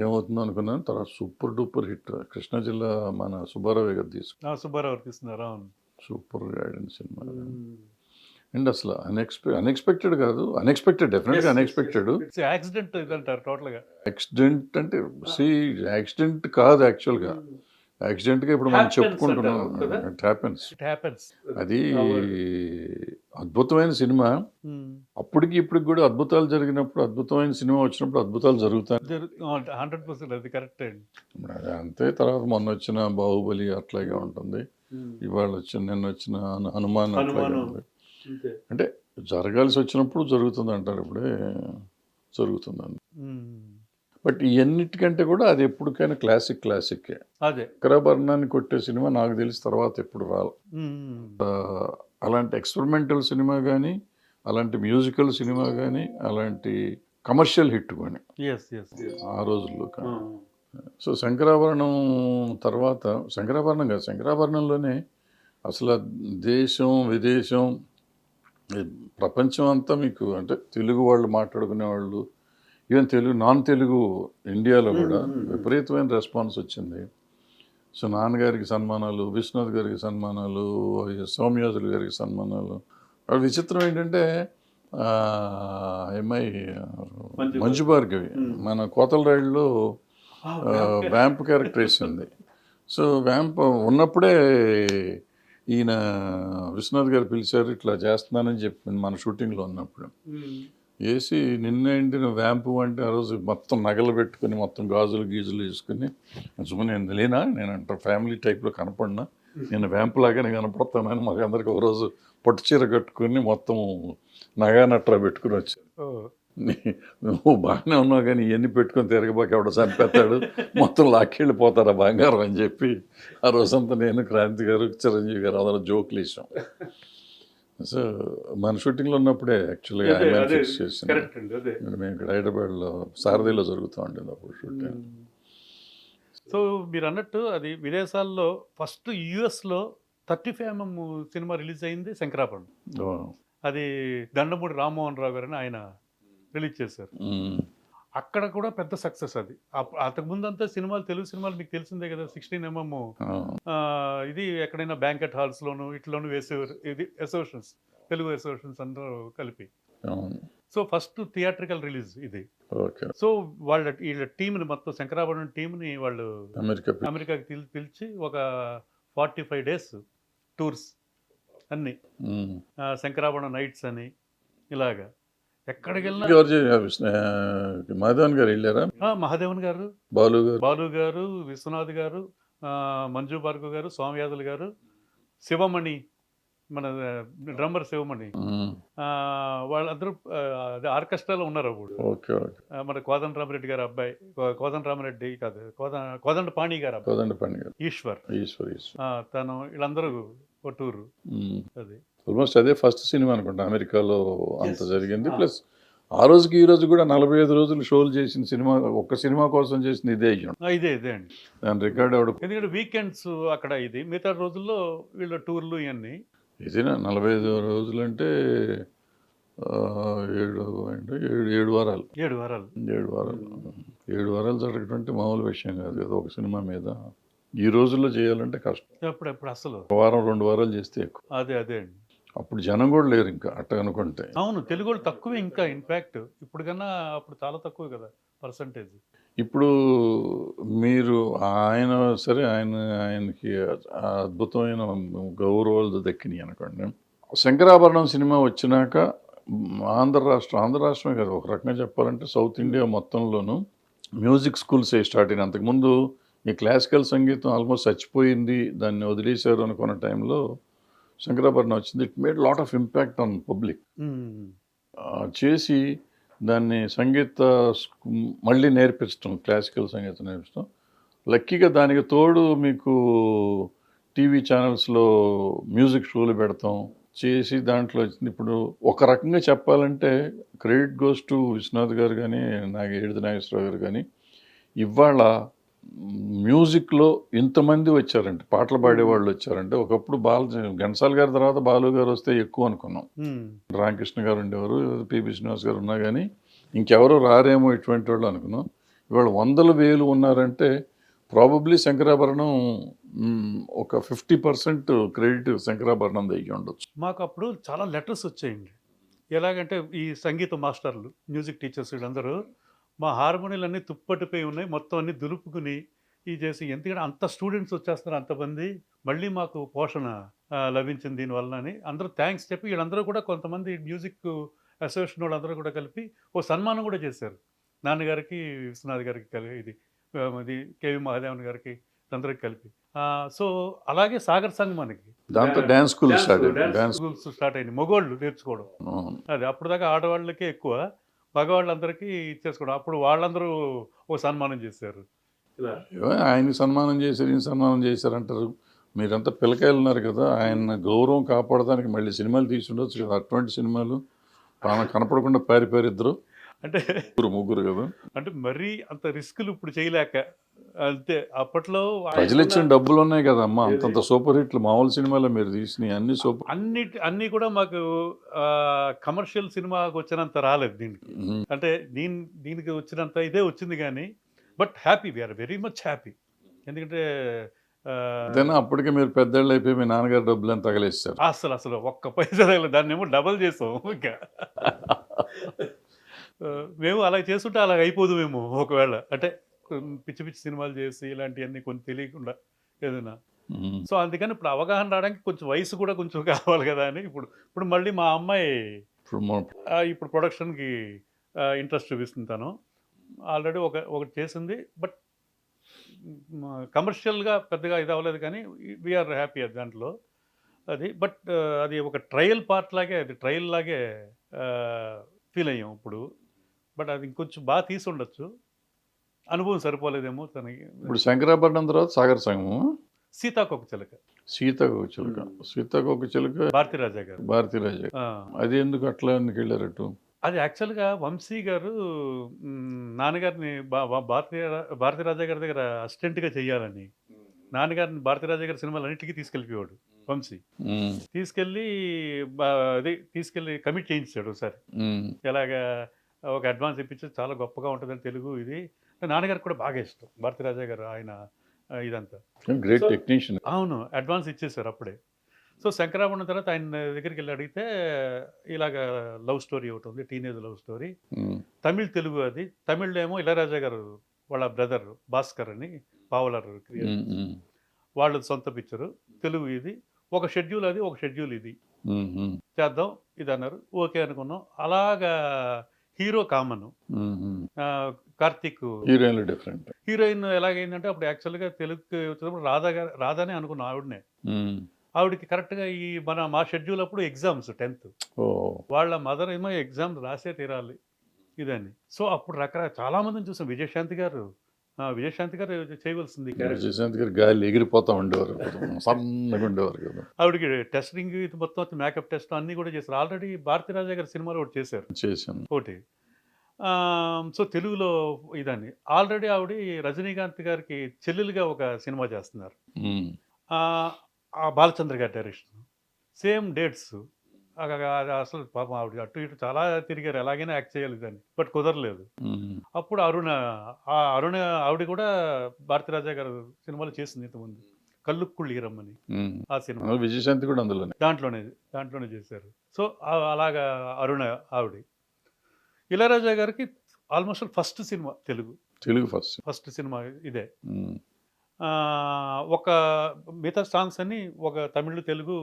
ఏమవుతుందో అనుకున్నాను. తర్వాత సూపర్ డూపర్ హిట్ కృష్ణా జిల్లా మన సుబ్బారావు గారు తీసుకు సుబ్బారావు తీస్తున్నారు. అవును. సూపర్ ఆడిన సినిమా. అండ్ అసలు అన్ఎక్స్పెక్టెడ్ కాదు, అన్ఎక్స్పెక్టెడ్, డెఫినెట్గా అన్ఎక్స్పెక్టెడ్. యాక్సిడెంట్ ఇదంటారు టోటల్గా. యాక్సిడెంట్ అంటే యాక్సిడెంట్ కాదు యాక్చువల్గా. యాక్సిడెంట్గా ఇప్పుడు మనం Happens చెప్పుకుంటున్నాం. అంటారు కదా? It happens. It happens. అది అద్భుతమైన సినిమా. అప్పటికి ఇప్పటికి కూడా అద్భుతాలు జరిగినప్పుడు, అద్భుతమైన సినిమా వచ్చినప్పుడు అద్భుతాలు జరుగుతాయి. 100% అది కరెక్ట్ అండి. అది అంతే. తర్వాత మొన్న వచ్చిన బాహుబలి అట్లాగే ఉంటుంది. ఇవాళ నిన్న వచ్చిన హనుమాన్ అట్లాగే హనుమాను. ఉంది. అంతే. అంటే జరగాల్సి వచ్చినప్పుడు జరుగుతుంది అంటారు. ఇప్పుడే జరుగుతుందండి. బట్ ఇవన్నిటికంటే కూడా అది ఎప్పటికైనా క్లాసిక్కే. అదే. చక్రాభరణాన్ని కొట్టే సినిమా నాకు తెలిసి తర్వాత ఎప్పుడు రాలి. అలాంటి ఎక్స్పెరిమెంటల్ సినిమా కానీ, అలాంటి మ్యూజికల్ సినిమా కానీ, అలాంటి కమర్షియల్ హిట్ కానీ ఎస్ ఎస్ ఎస్. ఆ రోజుల్లో కానీ. సో శంకరాభరణం తర్వాత శంకరాభరణంలోనే అసలు దేశం విదేశం ప్రపంచం అంతా మీకు అంటే తెలుగు వాళ్ళు మాట్లాడుకునే వాళ్ళు, ఈవెన్ నాన్ తెలుగు ఇండియాలో కూడా విపరీతమైన రెస్పాన్స్ వచ్చింది. సో నాన్నగారికి సన్మానాలు, విశ్వనాథ్ గారికి సన్మానాలు, సౌమ్యాజులు గారికి సన్మానాలు. అది విచిత్రం ఏంటంటే అమ్మాయి మంజు భార్గవి మన కోతల రైడ్లో వ్యాంప్ క్యారెక్టర్ వేసింది. సో వ్యాంప్ ఉన్నప్పుడే ఈయన విశ్వనాథ్ గారు పిలిచారు, ఇట్లా చేస్తున్నానని చెప్పింది మన షూటింగ్లో ఉన్నప్పుడు. వేసి నిన్నేంటి నువ్వు వ్యాంపు అంటే ఆ రోజు మొత్తం నగలు పెట్టుకుని మొత్తం గాజులు గీజులు వేసుకుని నేను లేనా, నేను అంట ఫ్యామిలీ టైప్లో కనపడినా, నేను వ్యాంపు లాగానే కనపడతానని మాకు అందరికి ఒక రోజు పట్టు చీర కట్టుకుని మొత్తం నగా నట్రా పెట్టుకుని వచ్చారు. నువ్వు బాగానే ఉన్నావు కానీ ఇవన్నీ పెట్టుకొని తిరగబాక ఎవడ చంపేస్తాడు, మొత్తం లాక్కెళ్ళిపోతారా బంగారం అని చెప్పి ఆ రోజంతా నేను, క్రాంతి గారు, చిరంజీవి గారు అందరూ జోకులు వేసాం. సో మన షూటింగ్లో ఉన్నప్పుడే యాక్చువల్గా ఫిక్స్ చేసింది. మేము ఇక్కడ హైదరాబాద్లో సారథిలో జరుగుతూ ఉండేది అప్పుడు షూటింగ్. సో మీరు అన్నట్టు అది విదేశాల్లో ఫస్ట్ యుఎస్లో 35mm సినిమా రిలీజ్ అయింది శంకరాభరణం. అది దండమూడి రామ్మోహన్ రావు గారని ఆయన రిలీజ్ చేశారు. అక్కడ కూడా పెద్ద సక్సెస్ అది. అంతకుముందంతా సినిమాలు, తెలుగు సినిమాలు మీకు తెలిసిందే కదా, 16mm ఇది ఎక్కడైనా బ్యాంకెట్ హాల్స్లోను ఇట్లోనూ వేసేవారు. ఇది అసోసియేషన్స్, తెలుగు అసోసియేషన్స్ అందరూ కలిపి. సో ఫస్ట్ థియేట్రికల్ రిలీజ్ ఇది. సో వీళ్ళ టీంని మొత్తం శంకరాభరణం టీంని వాళ్ళు అమెరికాకి పిలిచి ఒక 45 days టూర్స్ అన్ని, శంకరాభరణం నైట్స్ అని ఇలాగా ఎక్కడికి వెళ్ళినా. మహాదేవన్ గారు వెళ్ళారా? మహాదేవన్ గారు, బాలు గారు, విశ్వనాథ్ గారు, మంజు భార్గవ్ గారు, సోమయాజులు గారు, శివమణి మన డ్రమ్మర్ శివమణి, వాళ్ళందరూ ఆర్కెస్ట్రాలో ఉన్నారు అప్పుడు. మన కోదండరామరెడ్డి గారు అబ్బాయి, కోదండరామరెడ్డి కాదు, కోదండ పాణి గారు అబ్బాయి ఈశ్వర్, తను, వీళ్ళందరూ ఒక టూరు. అది ఆల్మోస్ట్ అదే ఫస్ట్ సినిమా అనుకుంటా అమెరికాలో అంత జరిగింది. ప్లస్ ఆ రోజుకి ఈ రోజు కూడా 45 రోజులు షోలు చేసిన సినిమా, ఒక్క సినిమా కోసం చేసిన ఇదే ఇదే అండి దాని రికార్డ్ అవడం. ఎందుకంటే వీకెండ్స్ అక్కడ ఇది, మిగతా రోజుల్లో వీళ్ళ టూర్లు ఇవన్నీ. ఇదేనా 45 రోజులంటే 7 అంటే 7 వారాలు. 7 వారాలు. 7 వారాలు. 7 వారాలు జరగడం అంటే మామూలు విషయం కాదు కదా ఒక సినిమా మీద. ఈ రోజుల్లో చేయాలంటే కష్టం. అప్పుడు అసలు ఒక వారం 2 వారాలు చేస్తే ఎక్కువ. అదే అండి. అప్పుడు జనం కూడా లేరు ఇంకా అట్ట అనుకుంటే. అవును. తెలుగు వాళ్ళు తక్కువే ఇంకా ఇన్‌ఫాక్ట్. ఇప్పుడు కన్నా అప్పుడు చాలా తక్కువ కదా పర్సెంటేజ్. ఇప్పుడు మీరు ఆయన సరే ఆయనకి అద్భుతమైన గౌరవాలు దక్కినాయి అనుకోండి. శంకరాభరణం సినిమా వచ్చినాక ఆంధ్ర రాష్ట్రమే కాదు ఒక రకంగా చెప్పాలంటే సౌత్ ఇండియా మొత్తంలోనూ మ్యూజిక్ స్కూల్స్ స్టార్ట్ అయినాయి. అంతకుముందు ఈ క్లాసికల్ సంగీతం ఆల్మోస్ట్ చచ్చిపోయింది, దాన్ని వదిలేశారు అనుకున్న టైంలో శంకరాభరణం వచ్చింది. It made lot of impact on public. చేసి దాన్ని మళ్ళీ నేర్పించడం, క్లాసికల్ సంగీతం నేర్పించడం. లక్కీగా దానికి తోడు మీకు టీవీ ఛానల్స్లో మ్యూజిక్ షోలు పెడతాం చేసి దాంట్లో వచ్చింది. ఇప్పుడు ఒక రకంగా చెప్పాలంటే క్రెడిట్ గోస్ టు విశ్వనాథ్ గారు కానీ ఏడిది నాగేశ్వరరావు గారు కానీ ఇవాళ మ్యూజిక్లో ఇంతమంది వచ్చారంటే పాటలు పాడేవాళ్ళు వచ్చారంటే ఒకప్పుడు ఘంటసాల గారి తర్వాత బాలు గారు వస్తే ఎక్కువ అనుకున్నాం. రామకృష్ణ గారు ఉండేవారు, పిబి శ్రీనివాస్ గారు ఉన్నా కానీ ఇంకెవరో రారేమో ఇటువంటి వాళ్ళు అనుకున్నాం. ఇవాళ 100,000 ఉన్నారంటే ప్రాబబ్లీ శంకరాభరణం ఒక 50% క్రెడిట్ శంకరాభరణం దగ్గర ఉండొచ్చు. మాకు అప్పుడు చాలా లెటర్స్ వచ్చాయండి. ఎలాగంటే ఈ సంగీత మాస్టర్లు, మ్యూజిక్ టీచర్స్ వీళ్ళందరూ మా హార్మోనియలన్నీ తుప్పటిపోయి ఉన్నాయి, మొత్తం అన్నీ దులుపుకుని ఇది చేసి ఎందుకంటే అంత స్టూడెంట్స్ వచ్చేస్తున్నారు అంతమంది, మళ్ళీ మాకు పోషణ లభించింది దీనివల్ల అని అందరూ థ్యాంక్స్ చెప్పి వీళ్ళందరూ కూడా కొంతమంది మ్యూజిక్ అసోసియేషన్ వాళ్ళందరూ కూడా కలిపి ఓ సన్మానం కూడా చేశారు. నాన్నగారికి, విశ్వనాథ్ గారికి ఇది కేవి మహాదేవన్ గారికి అందరికి కలిపి. సో అలాగే సాగర్ సంగమానికి దాంతో డ్యాన్స్ స్కూల్స్ స్టార్ట్ అయింది, మగవాళ్ళు నేర్చుకోవడం. అది అప్పుడు దాకా ఆడవాళ్ళకే ఎక్కువ, మగవాళ్ళందరికీ ఇచ్చేసుకోవడం. అప్పుడు వాళ్ళందరూ ఓ సన్మానం చేశారు. ఆయన్ని సన్మానం చేశారు, ఈయన సన్మానం చేశారంటారు. మీరంతా పిల్లకాయలు ఉన్నారు కదా, ఆయన గౌరవం కాపాడడానికి మళ్ళీ సినిమాలు తీసి ఉండొచ్చు కదా. అటువంటి సినిమాలు కనపడకుండా పారిపోయారు ఇద్దరు, అంటే ముగ్గురు కదా. అంటే మరీ అంత రిస్కులు ఇప్పుడు చేయలేక అంతే. అప్పట్లో ప్రజలు ఇచ్చిన డబ్బులు ఉన్నాయి కదా అమ్మ, అంతంత సూపర్ హిట్లు మామూలు సినిమాలో మీరు తీసినాయి అన్ని సూపర్. అన్ని కూడా మాకు కమర్షియల్ సినిమాకి వచ్చినంత రాలేదు దీనికి. అంటే దీనికి వచ్చినంత ఇదే వచ్చింది కానీ but happy, we are very much happy. ఎందుకంటే అప్పటికే మీరు పెద్దళ్ళు అయిపోయి మీ నాన్నగారు డబ్బులు అని తగలేస్తారు. అసలు ఒక్క పైసా తగలేదు, దాన్ని ఏమో డబల్ చేసాం. ఇంకా మేము అలా చేస్తుంటే అలా అయిపోదు మేము ఒకవేళ, అంటే పిచ్చి పిచ్చి సినిమాలు చేసి ఇలాంటివన్నీ కొన్ని తెలియకుండా ఏదైనా. సో అందుకని ఇప్పుడు అవగాహన రావడానికి కొంచెం వయసు కూడా కొంచెం కావాలి కదా అని ఇప్పుడు మళ్ళీ మా అమ్మాయి ఇప్పుడు ప్రొడక్షన్కి ఇంట్రెస్ట్ చూపిస్తుంది. తను ఆల్రెడీ ఒకటి చేసింది, బట్ కమర్షియల్గా పెద్దగా ఇది అవ్వలేదు కానీ వీఆర్ హ్యాపీ అది దాంట్లో. అది బట్ అది ఒక ట్రయల్ పార్ట్ లాగే, అది ట్రయల్ లాగే ఫీల్ అయ్యాం ఇప్పుడు. బట్ అది ఇంకొంచెం బాగా తీసి ఉండొచ్చు, అనుభవం సరిపోలేదేమో తనకి. ఇప్పుడు శంకరాభరణం తర్వాత సాగర్ సంగమం, సీతాకోక చిలక భారతీరాజా గారు. అది ఎందుకు అట్లా ఎందుకు వెళ్ళారట్టు? అది యాక్చువల్గా వంశీ గారు నాన్నగారిని భారతీరాజా గారి దగ్గర అసిస్టెంట్గా చెయ్యాలని నాన్నగారిని భారతీరాజా గారి సినిమాలు అన్నింటికీ తీసుకెళ్ళిపోయాడు వంశీ. తీసుకెళ్ళి కమిట్ చేయించాడు ఒకసారి. ఎలాగా ఒక అడ్వాన్స్ ఇప్పించి చాలా గొప్పగా ఉంటుందని తెలుగు ఇది. నాన్నగారికి కూడా బాగా ఇష్టం భారతీరాజా గారు, ఆయన ఇదంతా గ్రేట్ టెక్నీషియన్. అవును, అడ్వాన్స్ ఇచ్చేసారు అప్పుడే. సో శంకరాభరణం తర్వాత ఆయన దగ్గరికి వెళ్ళి అడిగితే ఇలాగ లవ్ స్టోరీ ఒకటి ఉంది, teenage love story, Tamil Telugu. అది తమిళ్లో ఏమో ఇళయరాజా గారు వాళ్ళ బ్రదర్ భాస్కర్ అని పావులర్ వాళ్ళ సొంత పిక్చరు. తెలుగు ఇది ఒక షెడ్యూల్, అది ఒక షెడ్యూల్ ఇది చేద్దాం ఇది అన్నారు. ఓకే అనుకున్నాం. అలాగా హీరో కామన్, కార్తీక్ హీరోయిన్ ఎలాగైందంటే అప్పుడు యాక్చువల్గా తెలుగుకి వచ్చినప్పుడు రాధానే అనుకున్నాం. ఆవిడకి కరెక్ట్గా మా షెడ్యూల్ అప్పుడు ఎగ్జామ్స్ 10th. వాళ్ళ మదర్ ఏమో ఎగ్జామ్ రాసే తీరాలి ఇదని. సో అప్పుడు చాలా మందిని చూసాం. విజయశాంతి గారు చేయవలసింది, విజయశాంతి గారు గాలి ఎగిరిపోతా ఉండేవారు, సన్నగా ఉండేవారు కదా. ఆవిడకి టెస్టింగ్ ఇది మొత్తం మేకప్ టెస్ట్ అన్నీ కూడా చేశారు. ఆల్రెడీ భారతీరాజా గారి సినిమాలో ఒకటి చేశాను ఒకటి. సో తెలుగులో ఇదని ఆల్రెడీ ఆవిడ రజనీకాంత్ గారికి చెల్లెలుగా ఒక సినిమా చేస్తున్నారు. ఆ బాలచంద్ర గారి డైరెక్షన్. Same dates. అది అసలు పాపం ఆవిడ అటు ఇటు చాలా తిరిగారు. ఎలాగైనా యాక్ట్ చేయాలి దాన్ని. బట్ కుదరలేదు. ఉమ్, అప్పుడు అరుణ ఆవిడ కూడా భారతిరాజా గారు సినిమాలు చేసింది ఇంతకుముందు. 'కల్లుక్కుళ్ళు ఈరమ్మని' ఉమ్. ఆ సినిమా. అందులో విజయశాంతి కూడా అందులోనే. దాంట్లోనే చేశారు. సో, అలాగా అరుణ ఆవిడ. ఇళయరాజా గారికి almost first cinema Telugu. Telugu first. First cinema ఇదే. ఉమ్, ఒక మిగతా సాంగ్స్ అన్నీ ఒక Tamil, Telugu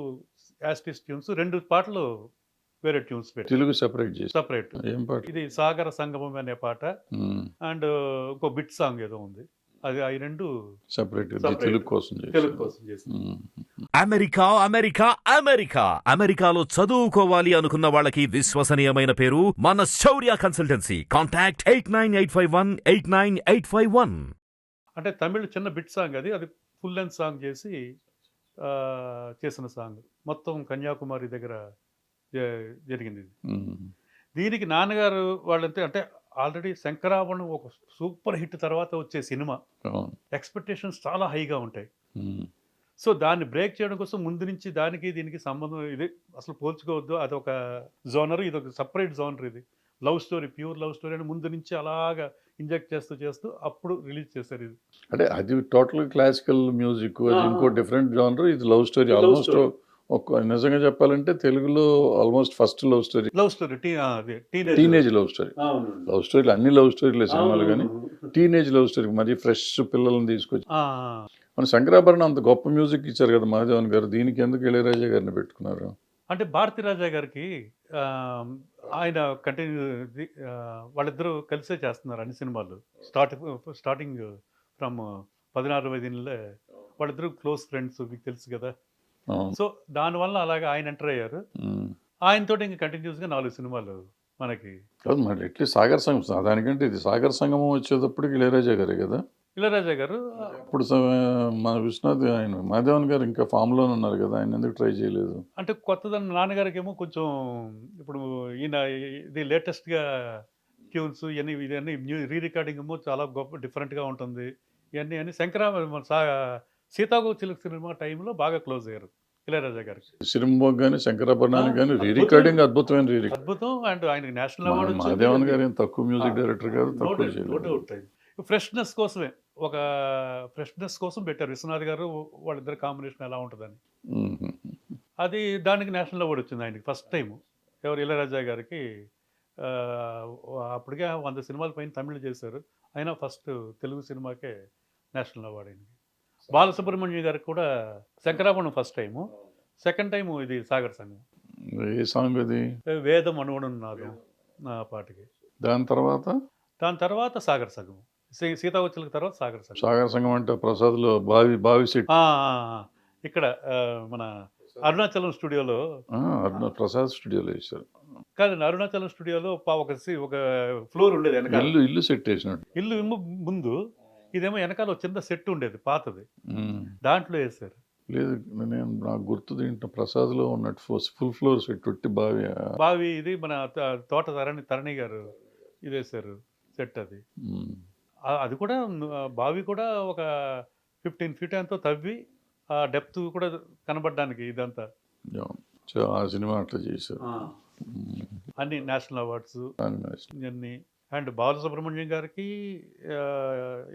as it is tunes. 2 పాటలు వేరే ట్యూన్స్ పెట్టి తెలుగు సెపరేట్ చేసి సెపరేట్. ఏం పాట? ఇది 'సాగర సంగమం' అనే పాట ఉమ్, అండ్ ఇంకో బిట్ సాంగ్ ఏదో ఉంది. అది అవి 2 సెపరేట్ Separate. తెలుగు కోసం చేసి. తెలుగు కోసం చేసింది. ఉమ్, అమెరికా అమెరికా అమెరికా అమెరికాలో చదువుకోవాలి అనుకున్న వాళ్ళకి విశ్వసనీయమైన పేరు మన శౌర్య కన్సల్టెన్సీ. కాంటాక్ట్ 8985189851. అంటే తమిళ్ చిన్న బిట్ సాంగ్ అది. అది ఫుల్ లెంత్ సాంగ్ చేసి చేసిన సాంగ్. మొత్తం కన్యాకుమారి దగ్గర జరిగింది ఇది. ఉమ్, దీనికి నాన్నగారు వాళ్ళంతే అంటే ఆల్రెడీ 'శంకరాభరణం' ఒక సూపర్ హిట్ తర్వాత వచ్చే సినిమా. అవును. ఎక్స్‌పెక్టేషన్స్ చాలా హైగా ఉంటాయి. ఉమ్, సో, దాన్ని బ్రేక్ చేయడం కోసం ముందు నుంచి దీనికి సంబంధం ఇది అసలు పోల్చుకోవద్దు. అదొక జోనర్, ఇదొక సెపరేట్ జోనర్ ఇది. Love story, pure love story అని ముందు నుంచి అలాగా ఇంజెక్ట్ చేస్తూ అప్పుడు రిలీజ్ చేశారు ఇది. అంటే అది టోటల్ క్లాసికల్ మ్యూజిక్, అది ఆ, ఇంకో డిఫరెంట్ జానర్, ఇది love story. Love almost story. నిజంగా చెప్పాలంటే తెలుగులో almost first love story, love story teenage love story. Love స్టోరీలు అన్ని లవ్ స్టోరీలే సినిమాలు, కానీ టీనేజ్ లవ్ స్టోరీ మరి ఫ్రెష్ పిల్లల్ని తీసుకొచ్చి. మన శంకరాభరణం అంత గొప్ప మ్యూజిక్ ఇచ్చారు కదా మాధవన్ గారు, దీనికి ఎందుకు ఇళయరాజా గారిని పెట్టుకున్నారు? అంటే భారతిరాజా గారికి ఆయన కంటిన్యూ వాళ్ళిద్దరూ కలిసే చేస్తున్నారు అన్ని సినిమాలు. స్టార్టింగ్ ఫ్రమ్ 16 వాళ్ళిద్దరూ క్లోజ్ ఫ్రెండ్స్, మీకు తెలుసు కదా. అవును. సో, దానివల్ల అలాగా ఆయన ఎంటర్ అయ్యారు. ఉమ్. ఆయనతోటి ఇంకా కంటిన్యూస్గా 4 సినిమాలు మనకి. కాదు మరి ఎట్లీస్ట్ సాగర్ సంగమం, దానికంటే ఇది సాగర్ సంగమం వచ్చేటప్పటికి ఇళయరాజా గారే కదా. ఇళయరాజా గారు ఇప్పుడు మన విశ్వనాథ్ ఆయన మాధవన్ గారు ఇంకా ఫామ్లోనే ఉన్నారు కదా, ఆయన ఎందుకు ట్రై చేయలేదు? అంటే కొత్తదనం నాన్నగారికి ఏమో కొంచెం ఇప్పుడు ఈయన ఇది లేటెస్ట్గా ట్యూన్స్ ఇవన్నీ రీ రికార్డింగ్ ఏమో చాలా గొప్ప డిఫరెంట్గా ఉంటుంది. ఇవన్నీ అని సీతాకోక సినిమా టైంలో బాగా క్లోజ్ అయ్యారు ఇళయరాజా గారికి. సిరింబోగ్ కానీ శంకరాభరణానికి కానీ రీ రికార్డింగ్ అద్భుతమైన రీ రికార్డింగ్. అద్భుతం. అండ్ ఆయనకి నేషనల్ అవార్డు మాధవన్ గారు ఏం తక్కువ మ్యూజిక్ డైరెక్టర్ గారు, తక్కువ చేయలేదు. ఫ్రెష్నెస్ కోసమే, ఒక ఫ్రెష్నెస్ కోసం పెట్టారు విశ్వనాథ్ గారు వాళ్ళిద్దరు కాంబినేషన్ ఎలా ఉంటుందని. ఉమ్. అది దానికి నేషనల్ అవార్డు వచ్చింది ఆయనకి ఫస్ట్ టైం. ఎవరు? ఇళయరాజా గారికి. ఆ, అప్పటికే 100 సినిమాల పైన తమిళ్ చేశారు. అయినా ఫస్ట్ తెలుగు సినిమాకే నేషనల్ అవార్డు ఆయనకి. బాలసుబ్రహ్మణ్యం గారికి కూడా Shankarabharanam first time, second time ఇది సాగర్ సంగం. ఏ సాంగ్ అది? వేదం అనుగుణం నాదం నా పాటకి. దాని తర్వాత సాగర్ సంగం. సీతాకోక తర్వాత సాగర్ సంగం. సాగర్ సంగం అంటే ప్రసాద్లో బావి సెట్. ఇక్కడ మన అరుణాచలం స్టూడియోలో ప్రసాద్ స్టూడియోలో వేశారు. కాదండి, అరుణాచలం స్టూడియోలో ఒక ఫ్లోర్ ఉండేది వెనకాల. ఇల్లు సెట్ వేసినట్టు. ఇల్లు ముందు, ఇదేమో వెనకాల ఒక చిన్న సెట్ ఉండేది పాతది, ఉమ్. దాంట్లో వేశారు. లేదు, నేను నాకు గుర్తు దీంట్లో ప్రసాద్లో ఉన్నట్టు ఫుల్ ఫ్లోర్ సెట్ ఒట్టి బావి ఇది మన తోట తరణి గారు ఇది వేశారు సెట్. అది ఉమ్. అది కూడా బావి కూడా ఒక 15 feet ఎంతో తవ్వి ఆ డెప్త్ కూడా కనబడడానికి ఇదంతా. ఆ సినిమా అట్లా చేశారు. అన్ని నేషనల్ అవార్డ్స్ ఇవన్నీ. అండ్ బాలసుబ్రహ్మణ్యం గారికి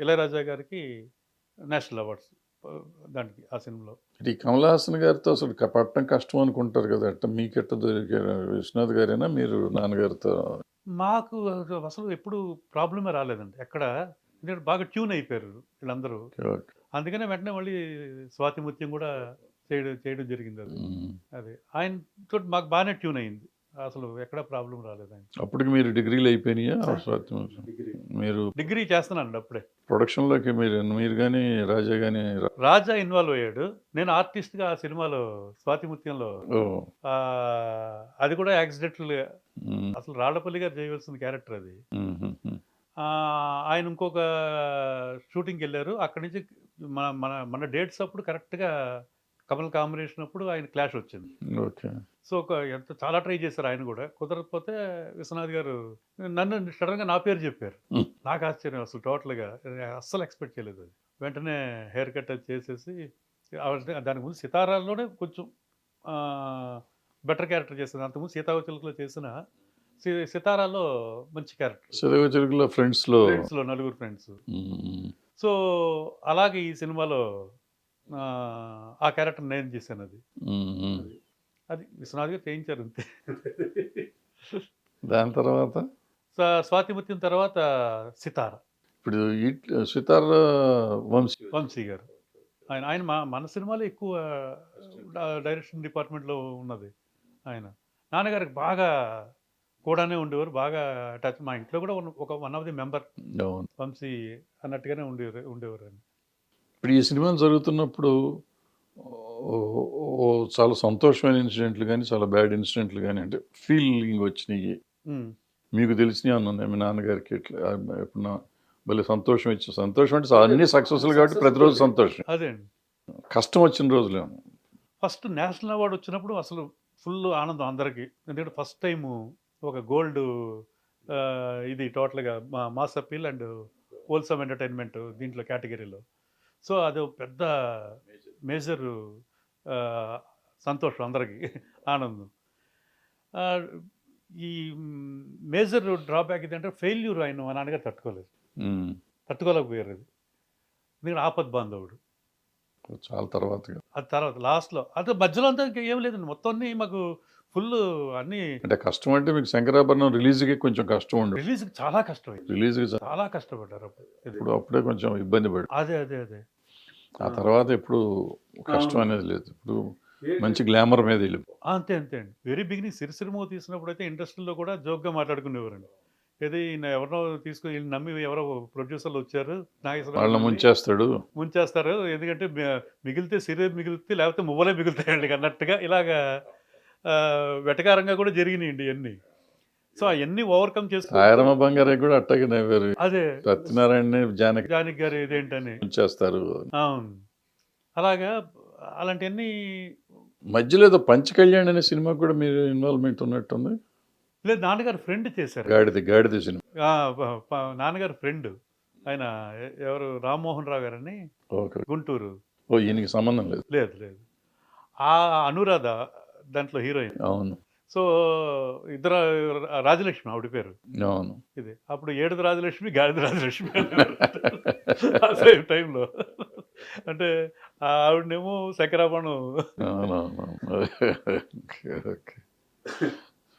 ఇళయరాజా గారికి నేషనల్ అవార్డ్స్ దానికి ఆ సినిమాలో. ఈ కమల్ హాసన్ గారితో అసలు పట్టడం కష్టం అనుకుంటారు కదా, అట్ట మీకెట్ట దొరికారు? విశ్వనాథ్ గారేనా మీరు నాన్నగారితో? మాకు అసలు ఎప్పుడు ప్రాబ్లమే రాలేదండి ఎక్కడ. ఎందుకంటే బాగా ట్యూన్ అయిపోయారు వీళ్ళందరూ. అందుకనే వెంటనే మళ్ళీ స్వాతి ముత్యం కూడా చేయడం జరిగింది. అది ఆయనతో మాకు బాగానే ట్యూన్ అయింది. అసలు ఎక్కడ ప్రాబ్లం రాలేదు ఆయన. అప్పటికి మీరు డిగ్రీలు అయిపోయినాయా? మీరు డిగ్రీ చేస్తున్నానండి అప్పుడే. ప్రొడక్షన్లోకి మీరు కానీ రాజా కానీ? రాజా ఇన్వాల్వ్ అయ్యాడు. నేను ఆర్టిస్ట్గా ఆ సినిమాలో స్వాతి ముత్యంలో. అది కూడా యాక్సిడెంటల్. అసలు రాళ్లపల్లి గారు చేయవలసిన క్యారెక్టర్ అది. ఆయన ఇంకొక షూటింగ్కి వెళ్ళారు. అక్కడి నుంచి మన డేట్స్ అప్పుడు కరెక్ట్గా కమల్ కాంబినేషన్ అప్పుడు ఆయన క్లాష్ వచ్చింది. ఓకే. సో చాలా ట్రై చేశారు ఆయన కూడా. కుదరకపోతే విశ్వనాథ్ గారు నన్ను సడన్గా నా పేరు చెప్పారు. నాకు ఆశ్చర్యం అసలు టోటల్గా, అస్సలు ఎక్స్పెక్ట్ చేయలేదు. అది వెంటనే హెయిర్ కట్ అది చేసేసి దాని ముందు సితారాల్లోనే కొంచెం బెటర్ క్యారెక్టర్ చేసింది. అంతకుముందు సీతాకోకచిలుకలో చేసిన సితారాలో మంచి క్యారెక్టర్. చదువు చిలుకలో ఫ్రెండ్స్లో. ఫ్రెండ్స్‌లో నలుగురు ఫ్రెండ్స్. సో, అలాగే ఈ సినిమాలో ఆ క్యారెక్టర్ నేను చేశాను అది. అది విశ్వనాథ్ గారు చేయించారు అంతే. దాని తర్వాత స్వాతిముత్యం తర్వాత సితార. ఇప్పుడు సితార వంశీ. వంశీ గారు. ఆయన ఆయన మన సినిమాలో ఎక్కువ డైరెక్షన్ డిపార్ట్మెంట్‌లో ఉన్నది ఆయన. నాన్నగారికి బాగా కూడానే ఉండేవారు. బాగా అటాచ్. మా ఇంట్లో కూడా ఒక వన్ ఆఫ్ ది మెంబర్ అవును. వంశీ అన్నట్టుగానే ఉండేవారు ఆయన. ఇప్పుడు ఈ సినిమాలు జరుగుతున్నప్పుడు చాలా సంతోషమైన ఇన్సిడెంట్లు కానీ, చాలా బ్యాడ్ ఇన్సిడెంట్లు కానీ, అంటే ఫీలింగ్ వచ్చినాయి మీకు తెలిసినవి అన్న ఉన్నాయి మీ నాన్నగారికి? ఎట్లా ఎప్పుడన్నా భలే సంతోషం ఇచ్చి, సంతోషం అంటే అన్ని సక్సెస్ఫుల్ కాబట్టి ప్రతిరోజు సంతోషం. అదే అండి. కష్టం వచ్చిన రోజులు ఫస్ట్ నేషనల్ అవార్డు వచ్చినప్పుడు అసలు ఫుల్ ఆనందం అందరికీ. ఎందుకంటే ఫస్ట్ టైము ఒక గోల్డ్ ఇది టోటల్గా mass appeal and wholesome entertainment దీంట్లో కేటగిరీలో. సో అది పెద్ద మేజర్ సంతోషం అందరికీ, ఆనందం. ఈ మేజర్ డ్రాబ్యాక్ ఇదంటే ఫెయిల్యూర్ ఆయన మా నాన్నగారు తట్టుకోలేకపోయారు. అది ఎందుకంటే ఆపద్ బాంధవుడు చాలా తర్వాత. అది తర్వాత లాస్ట్లో అంటే మధ్యలో అంతా ఇంకా ఏం లేదండి. మొత్తం అన్నీ మాకు ఫుల్ అన్నీ. అంటే కష్టం అంటే మీకు శంకరాభరణం రిలీజ్కి కొంచెం కష్టం ఉండదు. రిలీజ్కి చాలా కష్టం. రిలీజ్కి చాలా కష్టపడ్డారు ఇప్పుడు అప్పుడే కొంచెం ఇబ్బంది పడి. అదే ఆ తర్వాత ఎప్పుడు కష్టం అనేది లేదు. ఇప్పుడు మంచి గ్లామర్ మీద వెళ్ళి. అంతే అండి. వెరీ బిగినింగ్ సిరిసిరిమో తీసినప్పుడు అయితే ఇండస్ట్రీలో కూడా జోక్గా మాట్లాడుకునేవారండి. ఏది ఎవరినో తీసుకుని నమ్మి ఎవరో ప్రొడ్యూసర్లు వచ్చారు, వాళ్ళని ముంచేస్తారు. ఎందుకంటే మిగిలితే సిరే మిగిలితే లేకపోతే మువ్వలే మిగులుతాయండి అన్నట్టుగా ఇలాగా వెటకారంగా కూడా జరిగినాయండి ఇవన్నీ. సో అవన్నీ ఓవర్కమ్ చేస్తూ ఆయరమ్మ బంగారే కూడా అట్టగే నవ్వారు. అదే సత్యనారాయణ జానకి గారు ఇదేంటని చేస్తారు. అవును. అలాగా అలాంటివన్నీ. మధ్యలో ఏదో పంచ కళ్యాణ్ అనే సినిమా కూడా మీరు ఇన్వాల్వ్మెంట్ ఉన్నట్టుంది. లేదు, నాన్నగారు ఫ్రెండ్ చేశారు. గాడిద సినిమా. నాన్నగారు ఫ్రెండ్ ఆయన ఎవరు రామ్మోహన్ రావు గారని గుంటూరు. ఈయనకి సంబంధం లేదు. లేదు. ఆ అనురాధ దాంట్లో హీరోయిన్. అవును. సో ఇద్దరు రాజలక్ష్మి ఆవిడ పేరు. అవును. ఇది అప్పుడు ఏడుది రాజలక్ష్మి, గాడిద రాజలక్ష్మి ఆ సేమ్ టైంలో. అంటే ఆవిడనేమో శంకరాభరణం.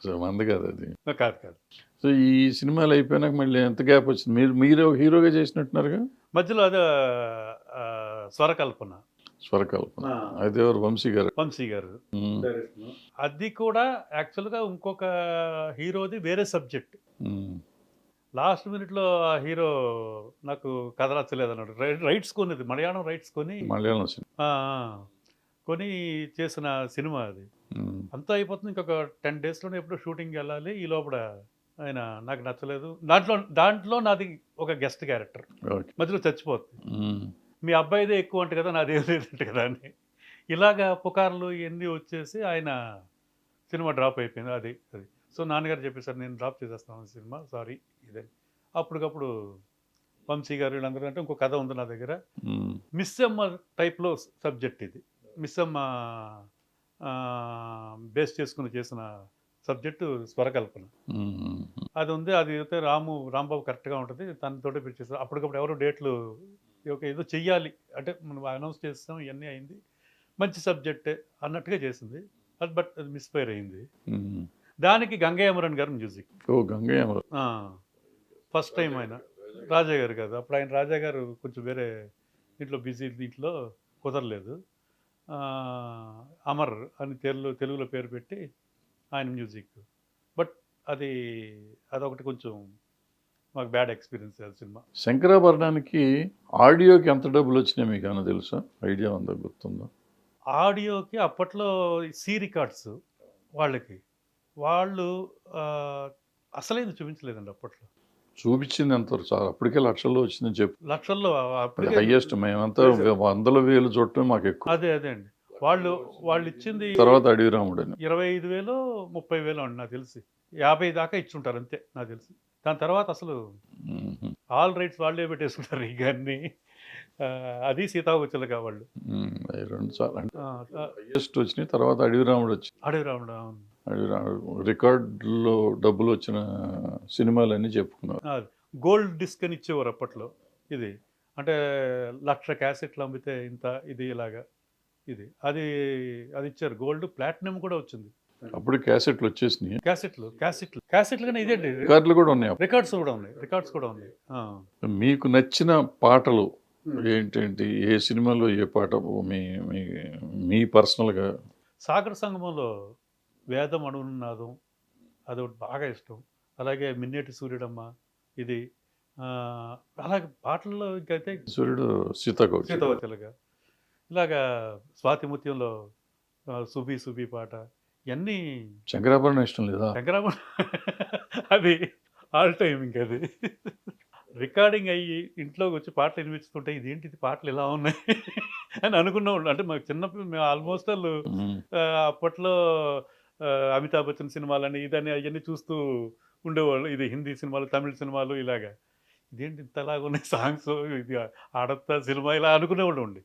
సో మంది కాదు అది. కాదు. సో ఈ సినిమాలు అయిపోయినాక మళ్ళీ ఎంత గ్యాప్ వచ్చింది? మీరు హీరోగా చేసినట్టున్నారుగా మధ్యలో అదే స్వరకల్పన. అయితే ఎవరు? వంశీ గారు. అది కూడా యాక్చువల్గా ఇంకొక హీరోది వేరే సబ్జెక్ట్. లాస్ట్ మినిట్లో ఆ హీరో నాకు కథ నచ్చలేదు అన్నాడు. రైట్స్ కొనేది మలయాళం రైట్స్ కొని చేసిన సినిమా అది. అంతా అయిపోతుంది, ఇంకొక 10 daysలోనే ఎప్పుడో షూటింగ్కి వెళ్ళాలి. ఈ లోపల ఆయన నాకు నచ్చలేదు. దాంట్లో నాది ఒక గెస్ట్ క్యారెక్టర్ మధ్యలో చచ్చిపోతుంది. మీ అబ్బాయిదే ఎక్కువ అంట కదా, నాదేం లేదంట కదా అని ఇలాగా పుకార్లు ఇవన్నీ వచ్చేసి ఆయన సినిమా డ్రాప్ అయిపోయింది. అది సో నాన్నగారు చెప్పేసారు, నేను డ్రాప్ చేసేస్తాను సినిమా, సారీ ఇదే. అప్పటికప్పుడు వంశీ గారు వీళ్ళందరూ అంటే ఇంకో కథ ఉంది నా దగ్గర, మిస్సమ్మ టైప్లో సబ్జెక్ట్ ఇది. మిస్సమ్మ బేస్ చేసుకుని చేసిన సబ్జెక్టు స్వరకల్పన. అది ఉంది. అది అయితే రాంబాబు కరెక్ట్గా ఉంటుంది, తనతోటే పిలిచేస్తారు. అప్పటికప్పుడు ఎవరో డేట్లు ఏదో చెయ్యాలి అంటే మనం అనౌన్స్ చేస్తాం, ఇవన్నీ అయింది. మంచి సబ్జెక్టే అన్నట్టుగా చేసింది. బట్ అది మిస్ఫైర్ అయింది. దానికి గంగయ్య అమరన్ గారు మ్యూజిక్. ఫస్ట్ టైం ఆయన రాజా గారు కాదు. అప్పుడు ఆయన రాజా గారు కొంచెం వేరే దీంట్లో బిజీ, దీంట్లో కుదరలేదు. అమర్ అని తెలుగులో పేరు పెట్టి ఆయన మ్యూజిక్. బట్ అదొకటి కొంచెం మాకు బ్యాడ్ ఎక్స్పీరియన్స్ అది సినిమా. శంకరాభరణానికి ఆడియోకి ఎంత డబ్బులు వచ్చినాయి మీకు ఏమైనా తెలుసా? ఐడియా ఉందా, గుర్తుందా? ఆడియోకి అప్పట్లో సి రికార్డ్స్ వాళ్ళు అసలేది చూపించలేదండి అప్పట్లో. చూపించింది ఎంత? చాలా అప్పటికే లక్షల్లో వచ్చిందని చెప్పు. లక్షల్లో హైయెస్ట్. మేమంతా 100,000 చూడటం మాకు ఎక్కువ. అదే అండి. వాళ్ళు ఇచ్చింది తర్వాత అడవి రాముడు అని 25,000 30,000 అండి నాకు తెలిసి. 50 దాకా ఇచ్చుంటారు అంతే నాకు తెలిసి. దాని తర్వాత అసలు ఆల్ రైట్స్ వాళ్ళే పెట్టేసుకుంటారు ఇక అన్ని. అది సీతాకోకచిలుక వాళ్ళు. అవి 2 సార్లు అంటే ఆ, ఆ, హైయెస్ట్ వచ్చినాయి. తర్వాత అడవి రాముడు వచ్చింది. అడవి రాముడు, అవును. అడవి రాముడు రికార్డులో డబ్బులు వచ్చిన సినిమాలన్నీ చెప్పుకున్నారు. గోల్డ్ డిస్క్ అని ఇచ్చేవారు అప్పట్లో. ఇది అంటే 1,00,000 క్యాసెట్లు అమ్మితే ఇంత, ఇది ఇలాగా, ఇది అది అది ఇచ్చారు. గోల్డ్, ప్లాటినం కూడా వచ్చింది. అప్పుడు క్యాసెట్లు వచ్చేసినాయి. క్యాసెట్లు కానీ ఇదేంటి, రికార్డులు కూడా ఉన్నాయి. రికార్డ్స్ కూడా ఉన్నాయి. మీకు నచ్చిన పాటలు ఏంటేంటి? ఏ సినిమాలో ఏ పాట మీ మీ మీ పర్సనల్గా? సాగర సంగమంలో వేదం అణునాదం అదొకటి బాగా ఇష్టం. అలాగే మిన్నేటి సూర్యుడమ్మ, ఇది అలాగే పాటల్లో ఇంకైతే సూర్యుడు, సీతాకోక సీతాకోకచిలుక, ఇలాగా స్వాతి ముత్యంలో సుబి సుబి పాట, ఇవన్నీ శంకరాభరణం ఇష్టం లేదా? శంకరాభరణం అది ఆల్ టైమ్ ఇంకది. రికార్డింగ్ అయ్యి ఇంట్లోకి వచ్చి పాటలు వినిపిస్తుంటే ఇదేంటిది పాటలు ఇలా ఉన్నాయి అని అనుకున్నాం. అంటే మాకు చిన్నప్పుడు మేము ఆల్మోస్ట్ అప్పట్లో అమితాబ్ బచ్చన్ సినిమాలని ఇదని అవన్నీ చూస్తూ ఉండేవాళ్ళు. ఇది హిందీ సినిమాలు, తమిళ సినిమాలు ఇలాగా. ఇదేంటి ఇంతలాగా ఉన్నాయి సాంగ్స్, ఇది ఆడతా సినిమా ఇలా అనుకునేవాళ్ళు ఉండి.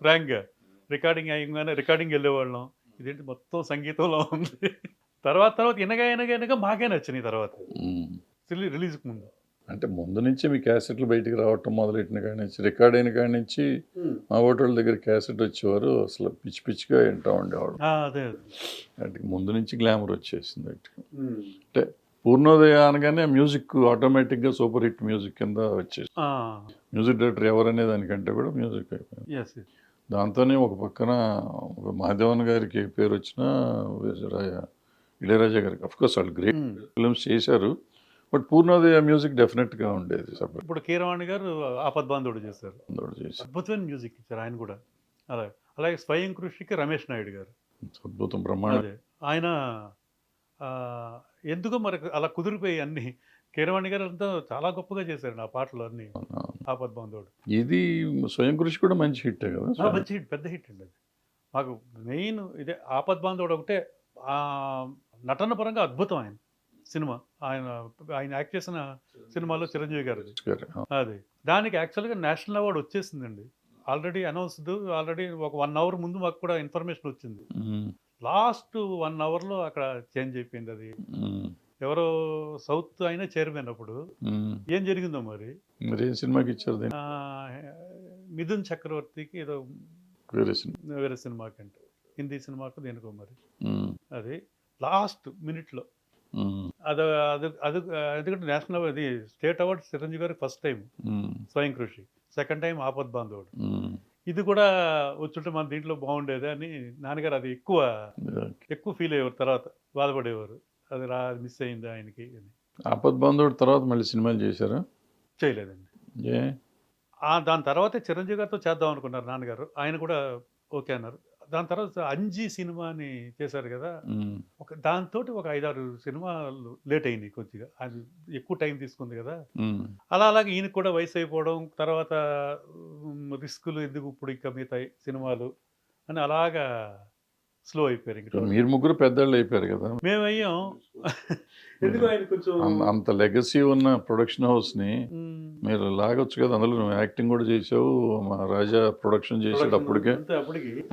ఫ్రాంక్గా రికార్డింగ్ అయ్యగానే రికార్డింగ్ వెళ్ళేవాళ్ళం. ఇదేంటి మొత్తం సంగీతంలో ఉంది. తర్వాత వినగా మాకే నచ్చినాయి. తర్వాత రిలీజ్కి ముందు అంటే ముందు నుంచి మీ క్యాసెట్లు బయటికి రావటం మొదలెట్టిన కాడి నుంచి, రికార్డ్ అయిన కాడి నుంచి మా ఓటోళ్ళ దగ్గర క్యాసెట్ వచ్చేవారు. అసలు పిచ్చి పిచ్చిగా వింటూ ఉండేవాడు. అదే అంటే ముందు నుంచి గ్లామర్ వచ్చేసింది. అంటే పూర్ణోదయ అనగానే మ్యూజిక్ ఆటోమేటిక్గా సూపర్ హిట్ మ్యూజిక్ కింద వచ్చేసి, మ్యూజిక్ డైరెక్టర్ ఎవరనే దానికంటే కూడా మ్యూజిక్ అయిపోయింది. దాంతోనే ఒక పక్కన మహాదేవన్ గారికి పేరు వచ్చిన ఇళయరాజా గారికి, అఫ్కోర్స్ వాళ్ళు గ్రేట్ ఫిల్మ్స్ చేశారు. బట్ పూర్ణోదయ మ్యూజిక్ డెఫినెట్గా ఉండేది. ఇప్పుడు కీరవాణి గారు ఆపద్బాంధవుడు చేశారు. అద్భుతమైన మ్యూజిక్ ఇచ్చారు ఆయన కూడా. అలాగే స్వయం కృషికి రమేష్ నాయుడు గారు అద్భుతం, బ్రహ్మాండం. ఆయన ఎందుకో మరి అలా కుదిరిపోయి అన్ని కీరవాణి గారు అంతా చాలా గొప్పగా చేశారు ఆ పాటలు అన్ని. ఆపద్బాంధవుడు ఇది స్వయం కృషి కూడా మంచి హిట్ కదా. మంచి హిట్, పెద్ద హిట్ అండి అది. మాకు మెయిన్ ఇదే ఆపద్బాంధవుడు ఒకటే. నటన పరంగా అద్భుతం ఆయన సినిమా. ఆయన యాక్ట్ చేసిన సినిమాలో చిరంజీవి గారు అది. దానికి యాక్చువల్గా నేషనల్ అవార్డు వచ్చేసిందండి. ఆల్రెడీ అనౌన్స్డ్, ఆల్రెడీ ఒక 1 hour ముందు మాకు కూడా ఇన్ఫర్మేషన్ వచ్చింది. లాస్ట్ 1 hourలో అక్కడ చేంజ్ అయిపోయింది అది. ఎవరో సౌత్ అయినా చైర్మన్ అప్పుడు ఏం జరిగిందో మరి. ఏ సినిమాకి ఇచ్చారు? మిథున్ చక్రవర్తికి ఏదో వేరే సినిమాకి అంటే, హిందీ సినిమాకు దేనికో మరి. అది లాస్ట్ మినిట్లో అది అది అది ఎందుకంటే నేషనల్ అది స్టేట్ అవార్డు చిరంజీవి గారికి ఫస్ట్ టైం స్వయం కృషి, సెకండ్ టైం ఆపద్బాంధవుడు. ఇది కూడా వచ్చుంటే మన దీంట్లో బాగుండేది అని నాన్నగారు అది ఎక్కువ ఫీల్ అయ్యేవారు. తర్వాత బాధపడేవారు, అది మిస్ అయింది ఆయనకి అని. ఆపద్బాంధవుడు తర్వాత మళ్ళీ సినిమాలు చేశారా? చేయలేదండి. దాని తర్వాతే చిరంజీవి గారితో చేద్దాం అనుకున్నారు నాన్నగారు. ఆయన కూడా ఓకే అన్నారు. దాని తర్వాత అంజీ సినిమా అని చేశారు కదా, దాంతో ఒక 5-6 సినిమాలు లేట్ అయినాయి కొద్దిగా. అది ఎక్కువ టైం తీసుకుంది కదా. అలాగే ఈయనకు కూడా వయసు అయిపోవడం, తర్వాత రిస్కులు ఎందుకు ఇప్పుడు ఇంకా మిగతా సినిమాలు అని అలాగా స్లో అయిపోయారు. మీరు ముగ్గురు పెద్దవాళ్ళు అయిపోయారు కదా. మేము అయ్యాం. ఎందుకు ఆయన కొంచెం అంత లెగసీ ఉన్న ప్రొడక్షన్ హౌస్ ని మీరు లాగొచ్చు కదా. అందులో నువ్వు యాక్టింగ్ కూడా చేసావు, మా రాజా ప్రొడక్షన్ చేసాడు. అప్పటికి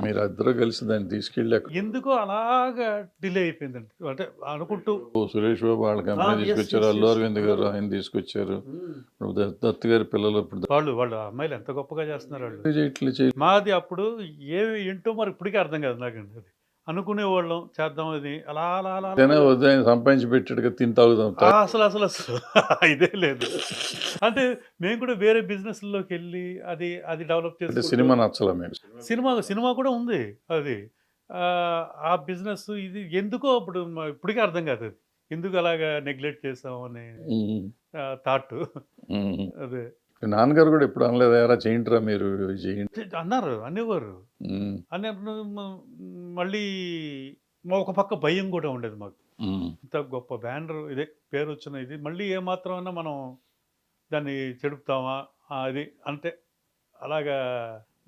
మీరు ఇద్దరు కలిసి దాన్ని తీసుకెళ్ళి ఎందుకో అలాగా డిలే అయిపోయిందండి. అంటే అనుకుంటూ సురేష్ బాబు వాళ్ళ కంపెనీ తీసుకొచ్చారు, అల్లు అరవింద్ గారు ఆయన తీసుకొచ్చారు, దత్తు గారి పిల్లలు. ఇప్పుడు వాళ్ళు అమ్మాయిలు ఎంత గొప్పగా చేస్తున్నారు వాళ్ళు. మాది అప్పుడు ఏంటో మరి ఇప్పటికీ అర్థం కాదు నాకండి. అది అనుకునేవాళ్ళం చేద్దాం, అది అలా అలా అలా సంపాదించి పెట్టాడుగా తిని తాగుదాం. అసలు ఇదే లేదు. అంటే మేము కూడా వేరే బిజినెస్ లోకి వెళ్ళి అది డెవలప్ చేస్తే సినిమా నచ్చలా మీకు. సినిమా కూడా ఉంది అది. ఆ బిజినెస్ ఇది ఎందుకో అప్పుడు ఇప్పటికీ అర్థం కాదు అది ఎందుకు అలాగా నెగ్లెక్ట్ చేసాం అనే థాట్. అదే నాన్నగారు కూడా ఎప్పుడు అనలేదు ఎరా చేయండిరా మీరు చేయండి అన్నారు, అనేవారు. మళ్ళీ ఒక పక్క భయం కూడా ఉండేది మాకు. ఇంత గొప్ప బ్యానర్ ఇదే పేరు వచ్చిన ఇది మళ్ళీ ఏమాత్రమైనా మనం దాన్ని చెడుపుతామా అది అంటే అలాగా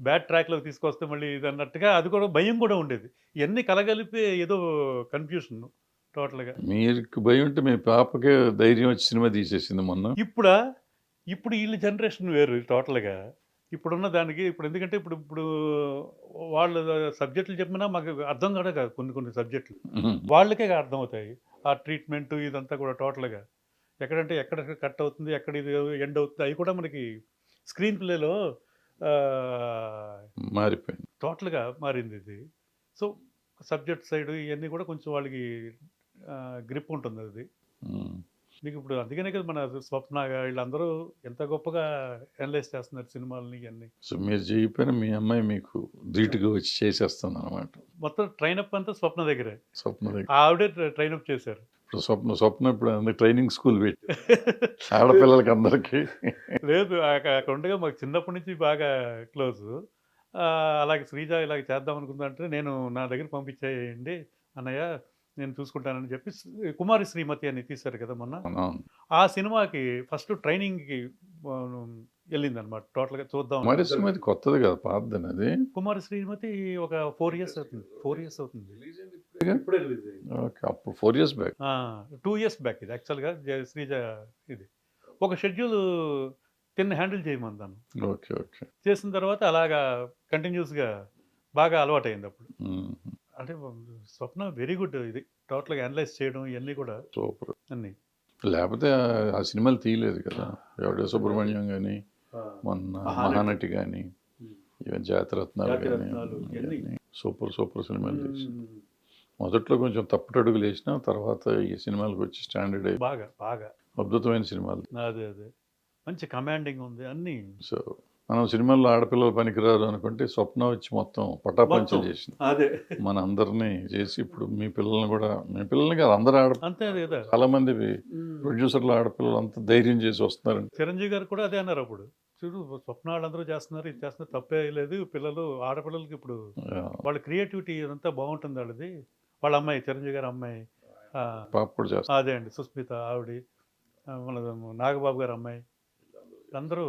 బ్యాడ్ ట్రాక్లోకి తీసుకొస్తే మళ్ళీ ఇది అన్నట్టుగా అది కూడా భయం కూడా ఉండేది. ఇవన్నీ కలగలిపి ఏదో కన్ఫ్యూషన్ టోటల్గా. మీకు భయం ఉంటే మీ పాపకే ధైర్యం వచ్చి సినిమా తీసేసింది మొన్న. ఇప్పుడు వీళ్ళ జనరేషన్ వేరు టోటల్గా. ఇప్పుడున్న దానికి ఇప్పుడు ఎందుకంటే ఇప్పుడు ఇప్పుడు వాళ్ళు సబ్జెక్టులు చెప్పినా మాకు అర్థం కూడా కాదు కొన్ని సబ్జెక్టులు. వాళ్ళకే అర్థమవుతాయి. ఆ ట్రీట్మెంట్ ఇదంతా కూడా టోటల్‌గా. ఎక్కడంటే ఎక్కడ కట్ అవుతుంది, ఎక్కడ ఇది ఎండ్ అవుతుంది అయి కూడా మనకి స్క్రీన్ ప్లేలో మారిపోయింది. టోటల్‌గా మారిందిది. సో, సబ్జెక్ట్ సైడ్ ఇయన్నీ కూడా కొంచెం వాళ్ళకి గ్రిప్ ఉంటుందది. హ్మ్. మీకిప్పుడు అందుకనే కదా మన స్వప్న వీళ్ళందరూ ఎంత గొప్పగా అనలైజ్ చేస్తున్నారు సినిమాలని ఇయన్నీ. సో మీరు చేయకపోయినా మీ అమ్మాయి మీకు ధీటుగా వచ్చి చేసేస్తుందనమాట. మొత్తం ట్రైనప్ అంతా స్వప్న దగ్గరే. స్వప్న దగ్గర. ఆవిడే ట్రైనప్ చేశారు. ఇప్పుడు స్వప్న ఇప్పుడు అందరికి ట్రైనింగ్ స్కూల్ పెట్టి ఆడపిల్లలకి అందరికీ. లేదు అక్కడ ఉండగా మాకు చిన్నప్పటి నుంచి బాగా క్లోజు. అలాగే శ్రీజ ఇలాగ చేద్దాం అనుకుందంటే నేను నా దగ్గరికి పంపించేయండి అన్నయ్య నేను చూసుకుంటానని చెప్పి కుమారి శ్రీమతి అని తీశారు కదా మొన్న. అవును. ఆ సినిమాకి ఫస్ట్ ట్రైనింగ్‌కి వెళ్ళిందనమాట టోటల్‌గా చూద్దాం. మరి శ్రీమతి కొత్తది కదా, పాతదని అది. కుమారి శ్రీమతి ఒక 4 ఇయర్స్ అవుతుంది. 4 ఇయర్స్ అవుతుంది. ఇప్పుడే రిలీజ్ అయింది. ఓకే, అప్పుడు 4 ఇయర్స్ బ్యాక్. 2 ఇయర్స్ బ్యాక్ ఇది యాక్చువల్‌గా శ్రీజ ఇది. ఒక షెడ్యూల్ తిన్ని హ్యాండిల్ చేయమన్నాను. Okay, okay. చేసిన తర్వాత అలాగా కంటిన్యూస్‌గా బాగా అలవాటయింది అప్పుడు. హ్మ్. అంటే స్వప్న వెరీ గుడ్ ఇది. టోటల్‌గా అనలైజ్ చేయడం ఇయన్నీ కూడా సూపర్. అన్నీ. లేకపోతే ఆ సినిమాలు తీయలేదు కదా. ఎవడే సుబ్రహ్మణ్యం కానీ, మొన్న మహానటి కానీ, ఈవెన్ జాతిరత్నాలు జాతిరత్నాలు కానీ, ఇవన్నీ. సూపర్ సూపర్ సినిమాలు తీసి మొదట్లో కొంచెం తప్పుటడుగులు వేసినా తర్వాత ఈ సినిమాలకు వచ్చి స్టాండర్డ్ అయ్యి బాగా బాగా అద్భుతమైన సినిమాలు. అదే మంచి కమాండింగ్ ఉంది అన్నీ. సో మనం సినిమాల్లో ఆడపిల్లలు పనికిరారు అనుకుంటే స్వప్న వచ్చి మొత్తం పటాపంచలు మొత్తం. చేసింది. అదే మన అందరినీ చేసి ఇప్పుడు మీ పిల్లల్ని కూడా, మీ పిల్లల్ని కాదు అందరు అంతే అదే కదా. చాలా మంది ప్రొడ్యూసర్లు ఆడపిల్లలు అంతా ధైర్యం చేసి వస్తున్నారండి. చిరంజీవి గారు కూడా అదే అన్నారు అప్పుడు. చూడు స్వప్న వాళ్ళందరూ చేస్తున్నారు, ఇది చేస్తున్నారు తప్పే లేదు. పిల్లలు ఆడపిల్లలకి ఇప్పుడు వాళ్ళ క్రియేటివిటీ ఇదంతా బాగుంటుంది వాళ్ళది. వాళ్ళ అమ్మాయి చిరంజీవి గారి అమ్మాయి పాప కూడా చేస్తారు. అదే అండి సుస్మిత ఆవిడ, మన నాగబాబు గారి అమ్మాయి అందరూ.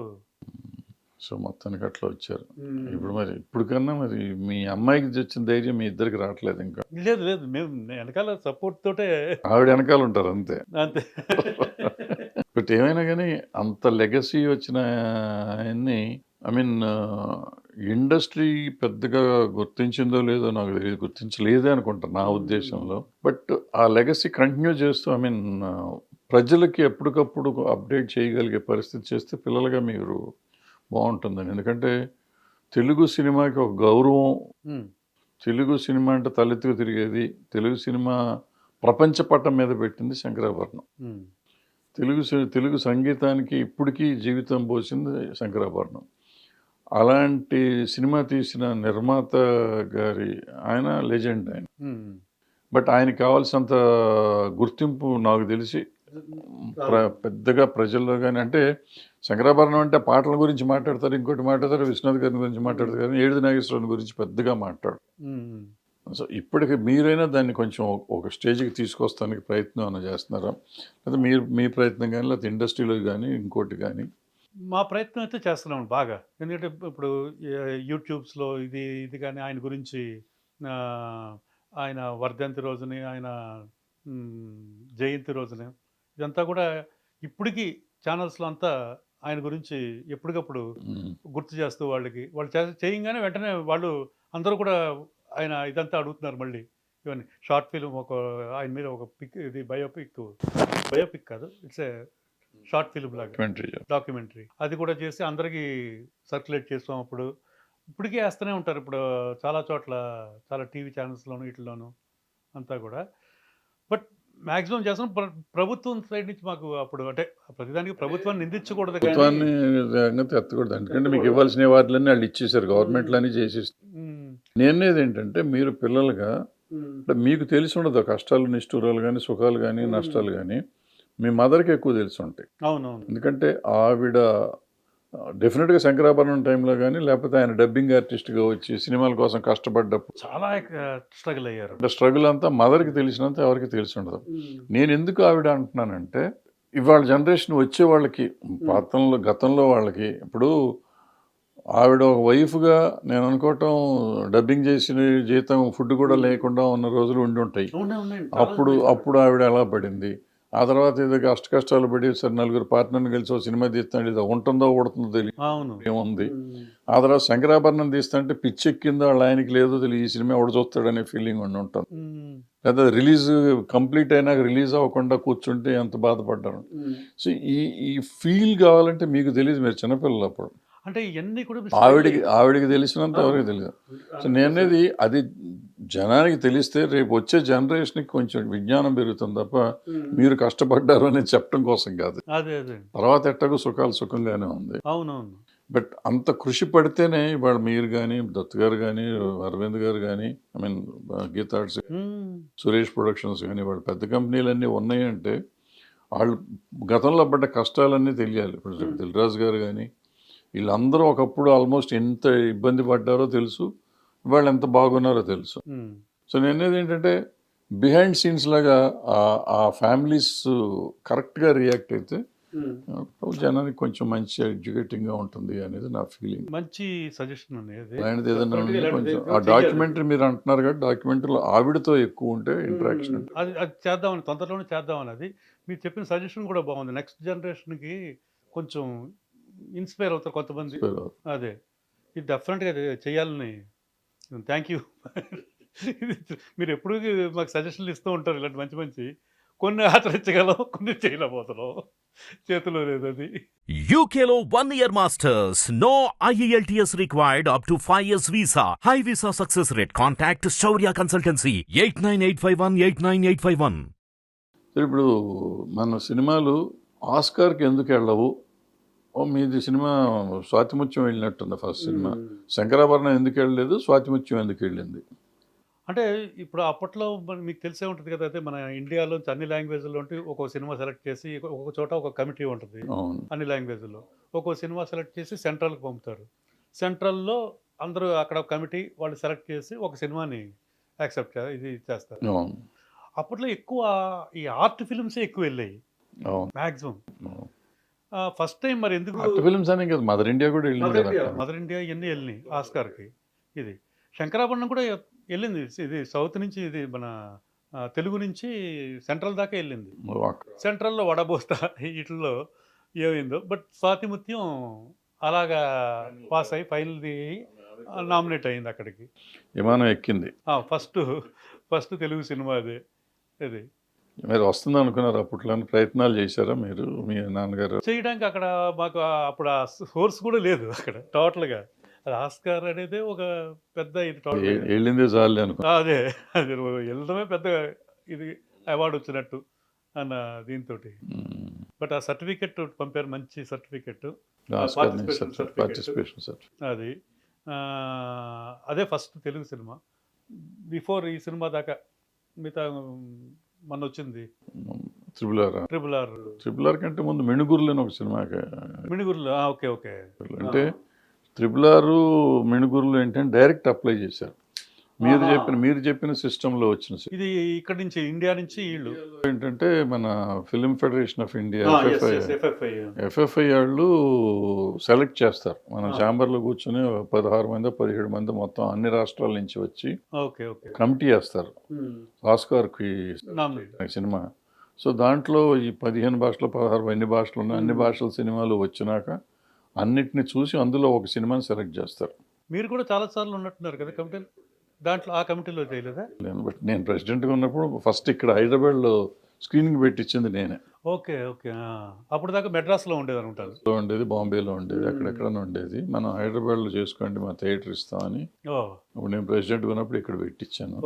సో మొత్తానికి అట్లా వచ్చారు. ఇప్పుడు మరి ఇప్పుడు కన్నా మరి మీ అమ్మాయికి వచ్చిన ధైర్యం మీ ఇద్దరికి రావట్లేదు ఇంకా. లేదు మేము వెనకాల సపోర్ట్ తోటే ఆవిడ వెనకాల ఉంటారు అంతే. అంతే. బట్ ఏమైనా కానీ అంత లెగసీ వచ్చిన ఆయన్ని, ఐ మీన్ ఇండస్ట్రీ పెద్దగా గుర్తించిందో లేదో నాకు తెలియదు, గుర్తించలేదే అనుకుంటా నా ఉద్దేశంలో. బట్ ఆ లెగసీ కంటిన్యూ చేస్తూ, ఐ మీన్ ప్రజలకి ఎప్పటికప్పుడు అప్డేట్ చేయగలిగే పరిస్థితి చేస్తే పిల్లలుగా మీరు బాగుంటుందని. ఎందుకంటే తెలుగు సినిమాకి ఒక గౌరవం, తెలుగు సినిమా అంటే తలెత్తుకు తిరిగేది, తెలుగు సినిమా ప్రపంచ పటం మీద పెట్టింది శంకరాభరణం. తెలుగు సంగీతానికి ఇప్పటికీ జీవితం పోసింది శంకరాభరణం. అలాంటి సినిమా తీసిన నిర్మాత గారి ఆయన లెజెండ్ ఆయన. బట్ ఆయనకి కావాల్సినంత గుర్తింపు నాకు తెలిసి పెద్దగా ప్రజల్లో కానీ, అంటే శంకరాభరణం అంటే పాటల గురించి మాట్లాడతారు, ఇంకోటి మాట్లాడతారు, విశ్వనాథ్ గారి గురించి మాట్లాడతారు, కానీ ఏడుది నాగేశ్వరరావు గురించి పెద్దగా మాట్లాడు. సో ఇప్పటికి మీరైనా దాన్ని కొంచెం ఒక స్టేజ్కి తీసుకొస్తానికి ప్రయత్నం ఏమైనా చేస్తున్నారా, లేదా మీ ప్రయత్నం కానీ, లేకపోతే ఇండస్ట్రీలో కానీ ఇంకోటి కానీ? మా ప్రయత్నం అయితే చేస్తున్నాం బాగా. ఎందుకంటే ఇప్పుడు యూట్యూబ్స్లో ఇది కానీ ఆయన గురించి ఆయన వర్ధంతి రోజుని, ఆయన జయంతి రోజుని ఇదంతా కూడా ఇప్పటికీ ఛానల్స్లో అంతా ఆయన గురించి ఎప్పటికప్పుడు గుర్తు చేస్తూ వాళ్ళు చేయంగానే వెంటనే వాళ్ళు అందరూ కూడా ఆయన ఇదంతా అడుగుతున్నారు మళ్ళీ. ఇవన్నీ షార్ట్ ఫిల్మ్ ఆయన మీద ఒక పిక్, ఇది బయోపిక్ కాదు, ఇట్స్ ఏ షార్ట్ ఫిల్మ్ లాగా డాక్యుమెంటరీ, అది కూడా చేసి అందరికీ సర్క్యులేట్ చేస్తాం. అప్పుడు ఇప్పటికీ వేస్తూనే ఉంటారు. ఇప్పుడు చాలా చోట్ల, చాలా టీవీ ఛానల్స్లోను వీటిలోను అంతా కూడా. బట్ మ్యాక్సిమం చేస్తాం. ప్రభుత్వం సైడ్ నుంచి మాకు అప్పుడు అంటే ప్రతిదానికి ప్రభుత్వాన్ని నిందించకూడదు, ప్రభుత్వాన్ని ఎత్తకూడదు. ఎందుకంటే మీకు ఇవ్వాల్సిన వాటిలన్నీ వాళ్ళు ఇచ్చేసారు, గవర్నమెంట్లన్నీ చేసేసి. నేనేది ఏంటంటే మీరు పిల్లలుగా మీకు తెలిసి ఉండదు కష్టాలు, నిష్ఠూరాలు కానీ, సుఖాలు కానీ, నష్టాలు కానీ. మీ మదర్కి ఎక్కువ తెలిసి ఉంటాయి. అవునవును. ఎందుకంటే ఆవిడ డెఫినెట్గా శంకరాభరణం టైంలో కానీ, లేకపోతే ఆయన డబ్బింగ్ ఆర్టిస్ట్గా వచ్చి సినిమాల కోసం కష్టపడ్డప్పుడు చాలా స్ట్రగుల్ అయ్యారు. అంటే స్ట్రగుల్ అంతా మదర్కి తెలిసినంత ఎవరికి తెలిసి ఉండదు. నేను ఎందుకు ఆవిడ అంటున్నానంటే, ఇవాళ జనరేషన్ వచ్చే వాళ్ళకి, గతంలో వాళ్ళకి, ఇప్పుడు ఆవిడ ఒక వైఫ్గా నేను అనుకోవటం డబ్బింగ్ చేసిన జీతం, ఫుడ్ కూడా లేకుండా ఉన్న రోజులు ఉండి ఉంటాయి. అప్పుడు ఆవిడ ఎలా పడింది, ఆ తర్వాత ఏదో అష్ట కష్టాలు పడి సరే నలుగురు పార్ట్నర్ని కలిసి ఒక సినిమా తీస్తాడు, ఇది ఉంటుందో ఊడుతుందో తెలియదు అవును. ఏముంది. ఆ తర్వాత శంకరాభరణం తీస్తుంటే పిచ్చెక్కిందో వాళ్ళ ఆయనకి లేదో తెలియదు, ఈ సినిమా ఎవడు చూస్తాడనే ఫీలింగ్ ఉండి ఉంటుంది. లేదా రిలీజ్ కంప్లీట్ అయినాక రిలీజ్ అవ్వకుండా కూర్చుంటే ఎంత బాధపడ్డారు. సో ఈ ఫీల్ కావాలంటే మీకు తెలియదు, మీరు చిన్నపిల్లలు అప్పుడు. అంటే ఇవన్నీ కూడా ఆవిడికి తెలిసినంత ఎవరికి తెలియదు. సో నేనేది అది జనానికి తెలిస్తే రేపు వచ్చే జనరేషన్కి కొంచెం విజ్ఞానం పెరుగుతుంది తప్ప మీరు కష్టపడ్డారు అని చెప్పడం కోసం కాదు. అదే అదే తర్వాత ఎట్టకు సుఖాలు సుఖంగానే ఉంది. అవునవును. బట్ అంత కృషి పడితేనే ఇవాళ మీరు కానీ, దత్ గారు కానీ, అరవింద్ గారు కానీ, ఐ మీన్ గీతాడ్స్, సురేష్ ప్రొడక్షన్స్ కానీ, వాళ్ళు పెద్ద కంపెనీలన్నీ ఉన్నాయంటే వాళ్ళు గతంలో పడ్డ కష్టాలన్నీ తెలియాలి. ఇప్పుడు దిల్రాజు గారు కానీ వీళ్ళందరూ ఒకప్పుడు ఆల్మోస్ట్ ఎంత ఇబ్బంది పడ్డారో తెలుసు, వాళ్ళు ఎంత బాగున్నారో తెలుసు. సో నేనేది ఏంటంటే బిహైండ్ సీన్స్ లాగా ఆ ఫ్యామిలీస్ కరెక్ట్గా రియాక్ట్ అయితే జనానికి కొంచెం మంచి ఎడ్యుకేటింగ్గా ఉంటుంది అనేది నా ఫీలింగ్. మంచి సజెషన్ అనేది అలాంటిది ఏదైనా ఉంటే కొంచెం ఆ డాక్యుమెంటరీ మీరు అంటున్నారు కదా, డాక్యుమెంటరీలో ఆవిడతో ఎక్కువ ఉంటే ఇంటరాక్షన్ ఉంటుంది. అది చేద్దామని తొందరలోనే చేద్దామని. అది మీరు చెప్పిన సజెషన్ కూడా బాగుంది. నెక్స్ట్ జనరేషన్కి కొంచెం ఇన్స్పైర్ అవుతారు కొంతమంది. అదే ఇది డెఫినెట్గా చేయాలని. Thank you. మీరు ఎప్పుడు మాకు సజెషన్లు ఇస్తూ ఉంటారు ఇలాంటి మంచి మంచి. కొన్ని ఆచరించగలం, కొన్ని చేయలేకపోతున్నాం, చేతిలో లేదు అది. UKలో 1 year masters. No IELTS required up to 5 years visa. High visa success rate. Contact Shaurya Consultancy 89851 ఇప్పుడు మన సినిమాలు ఆస్కార్కి ఎందుకు వెళ్ళవు? మీది సినిమా స్వాతిముత్యం వెళ్ళినట్టుంది ఫస్ట్ సినిమా. శంకరాభరణం ఎందుకు వెళ్ళలేదు, స్వాతిముత్యం ఎందుకు వెళ్ళింది? అంటే ఇప్పుడు అప్పట్లో మీకు తెలిసే ఉంటుంది కదా, అయితే మన ఇండియాలో అన్ని లాంగ్వేజ్లో ఒక్కో సినిమా సెలెక్ట్ చేసి ఒక్కొక్క చోట ఒక కమిటీ ఉంటుంది. అన్ని లాంగ్వేజ్లో ఒక్కో సినిమా సెలెక్ట్ చేసి సెంట్రల్కి పంపుతారు. సెంట్రల్లో అందరూ అక్కడ కమిటీ వాళ్ళు సెలెక్ట్ చేసి ఒక సినిమాని యాక్సెప్ట్ ఇది చేస్తారు. అప్పట్లో ఎక్కువ ఈ ఆర్ట్ ఫిల్మ్సే ఎక్కువ వెళ్ళాయి మ్యాక్సిమం. ఫస్ట్ టైం మరి ఎందుకు ఫిల్మ్స్ అనే కదా, మదర్ ఇండియా కూడా వెళ్ళింది. మదర్ ఇండియా ఇవన్నీ వెళ్ళినాయి ఆస్కార్కి. ఇది శంకరాభరణం కూడా వెళ్ళింది. ఇది సౌత్ నుంచి, ఇది మన తెలుగు నుంచి సెంట్రల్ దాకా వెళ్ళింది. సెంట్రల్లో వడబోస్తా వీటిల్లో ఏమైందో. బట్ స్వాతిముత్యం అలాగా పాస్ అయ్యి ఫైనల్ది నామినేట్ అయింది అక్కడికి, విమానం ఎక్కింది. ఫస్ట్ తెలుగు సినిమా అదే. అది మీరు వస్తుంది అనుకున్నారు అప్పట్లో, ప్రయత్నాలు చేశారా మీరు, మీ నాన్నగారు చేయడానికి? అక్కడ మాకు అప్పుడు ఆ సోర్స్ కూడా లేదు అక్కడ టోటల్గా. అది ఆస్కార్ అనేది ఒక పెద్ద ఇది వెళ్ళిందే చాలు అనుకో. అదే అది వెళ్ళడమే పెద్ద ఇది అవార్డు వచ్చినట్టు అన్న దీంతో. బట్ ఆ సర్టిఫికెట్ పంపారు, మంచి సర్టిఫికెట్. అది అదే ఫస్ట్ తెలుగు సినిమా. బిఫోర్ ఈ సినిమా దాకా మిగతా మొన్న వచ్చింది ట్రిపుల్ ఆర్ కంటే ముందు మిణుగురులని ఒక సినిమా. మిణుగురులో ఓకే ఓకే. అంటే ట్రిపుల్ ఆర్ మిణుగురులు ఏంటంటే డైరెక్ట్ అప్లై చేశారు. మీరు చెప్పిన సిస్టంలో వచ్చిన ఇది ఇక్కడ నుంచి ఇండియా నుంచి వీళ్ళు ఏంటంటే మన film federation of India FFI వాళ్ళు సెలెక్ట్ చేస్తారు. మన ఛాంబర్లో కూర్చొని 16 మంది 17 మంది మొత్తం అన్ని రాష్ట్రాల నుంచి వచ్చి కమిటీ వేస్తారు ఆస్కార్కి సినిమా. సో దాంట్లో ఈ 15 భాషలు 16 ఎన్ని భాషలు ఉన్నాయి, అన్ని భాషల సినిమాలు వచ్చినాక అన్నిటిని చూసి అందులో ఒక సినిమాని సెలెక్ట్ చేస్తారు. మీరు కూడా చాలా సార్లు ఉన్నట్టున్నారు కదా కమిటీ దాంట్లో, ఆ కమిటీలో చేయలేదా? బట్ నేను ప్రెసిడెంట్గా ఉన్నప్పుడు ఫస్ట్ ఇక్కడ హైదరాబాద్లో స్క్రీనింగ్ పెట్టించింది నేనే. Okay okay. అప్పుడు దాకా మెడ్రాస్లో ఉండేది అనుకుంటాను. ఉండేది, బాంబేలో ఉండేది, అక్కడెక్కడనే ఉండేది. మనం హైదరాబాద్లో చేసుకోండి మా థియేటర్ ఇస్తామని అప్పుడు నేను ప్రెసిడెంట్గా ఉన్నప్పుడు ఇక్కడ పెట్టించాను.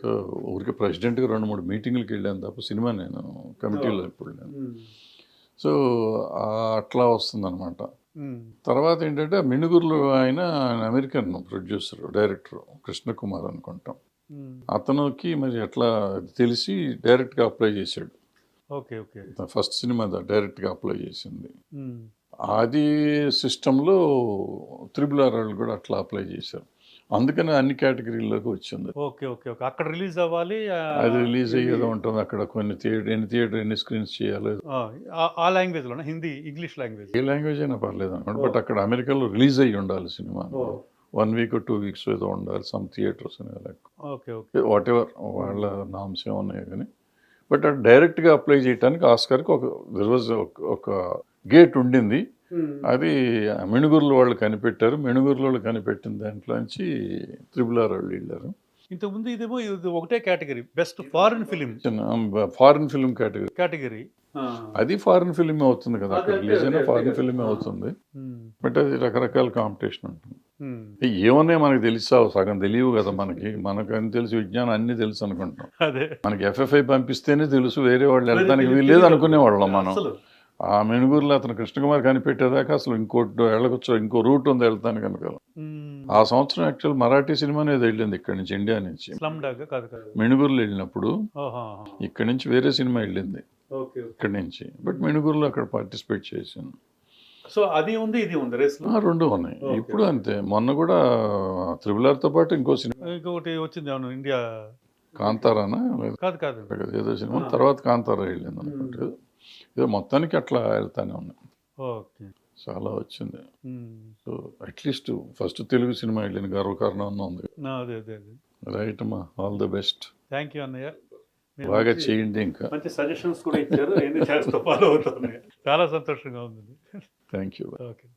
సో ఊరికి ప్రెసిడెంట్గా 2-3 మీటింగ్లకి వెళ్ళాను తప్ప సినిమా నేను కమిటీలో ఇప్పుడు నేను. సో అట్లా వస్తుందన్నమాట. తర్వాత ఏంటంటే మిణుగురులో ఆయన అమెరికన్ ప్రొడ్యూసర్ డైరెక్టర్ కృష్ణకుమార్ అనుకుంటాం. అతనికి మరి ఎట్లా తెలిసి డైరెక్ట్గా అప్లై చేశాడు. ఫస్ట్ సినిమా డైరెక్ట్గా అప్లై చేసింది. అది సిస్టంలో ట్రిపుల్ ఆర్ వాళ్ళు కూడా అట్లా అప్లై చేశారు. అందుకని అన్ని కేటగిరీల్లోకి వచ్చింది. అక్కడ రిలీజ్ అవ్వాలి, అది రిలీజ్ అయ్యేదో ఉంటుంది. అక్కడ కొన్ని థియేటర్ ఎన్ని స్క్రీన్స్ చేయాలి ఆ లాంగ్వేజ్లో, హిందీ ఇంగ్లీష్ లాంగ్వేజ్, ఏ లాంగ్వేజ్ అయినా పర్లేదు అనుకోండి. బట్ అక్కడ అమెరికాలో రిలీజ్ అయ్యి ఉండాలి సినిమా. 1 వీక్ 2 వీక్స్ ఏదో ఉండాలి సమ్ థియేటర్స్. వాట్ ఎవర్ వాళ్ళ నామ్స్ ఏమన్నాయో కానీ బట్ అది డైరెక్ట్గా అప్లై చేయడానికి ఆస్కార్కి ఒక గేట్ ఉండింది. అది మెణుగురులో వాళ్ళు కనిపెట్టారు. మెణుగురులో వాళ్ళు కనిపెట్టిన దాంట్లోంచి RRR వాళ్ళు వెళ్ళారు. ఇంతకుముందు ఇదేమో ఇది ఒకటే category, best foreign film foreign film category. Category. అది ఫారిన్ ఫిల్మ్ అవుతుంది కదా, అక్కడ అదే, రిలీజ్ అయిన అదే, ఫారిన్ అదే. ఫిల్మ్ అవుతుంది. బట్ అది రకరకాల కాంపిటీషన్ ఉంటుంది. ఏమన్నాయి మనకు తెలుసా, సగం తెలియవు కదా మనకి. మనకు అని తెలుసు, విజ్ఞానం అన్ని తెలుసు అనుకుంటాం. అదే మనకి FFI పంపిస్తేనే తెలుసు, వేరే వాళ్ళు వెళ్ళడానికి వీల్లేదు అనుకునేవాళ్ళం మనం. అసలు. ఆ మెణుగురులో అతను కృష్ణకుమార్ కనిపెట్టేదాకా అసలు ఇంకో రూట్ ఉంది వెళ్తాను కనుక. ఆ సంవత్సరం యాక్చువల్ మరాఠీ సినిమా అనేది వెళ్ళింది ఇక్కడ నుంచి, ఇండియా నుంచి. స్లమ్ డాగ్ కాదు కాదు. మెణుగురులో వెళ్ళినప్పుడు ఓహో. ఇక్కడ నుంచి వేరే సినిమా వెళ్ళింది ఓకే. ఇక్కడ నుంచి. బట్ మెణుగురులో అక్కడ పార్టిసిపేట్ చేశాను. సో అది ఉంది, ఇది ఉంది రేస్ లో. రెండు ఉన్నాయి. Okay. ఇప్పుడు అంతే. మొన్న కూడా RRRతో పాటు ఇంకో సినిమా ఇంకొకటి వచ్చింది అవును, ఇండియా కాంతారానా లేదా కాదు కాదు. ఏదో సినిమా, తర్వాత కాంతారా వెళ్ళింది అనుకుంటే. ఏదో మొత్తానికి అట్లా వెళ్తానే ఉన్నాయి. ఓకే. చాలా వచ్చింది. So at least first Telugu cinema వెళ్ళిన గర్వకారణం ఉంది. అదే అదే అదే. రైట్ అమ్మా, all the best. Thank you అన్నయ్య. మీరు బాగా మంచి- చేయండి ఇంకా. మంచి సజెషన్స్ కూడా ఇచ్చారు, ఎన్ని చేస్తూ ఫాలో అవుతున్నాయి. చాలా సంతోషంగా ఉంది. Thank you. ఓకే.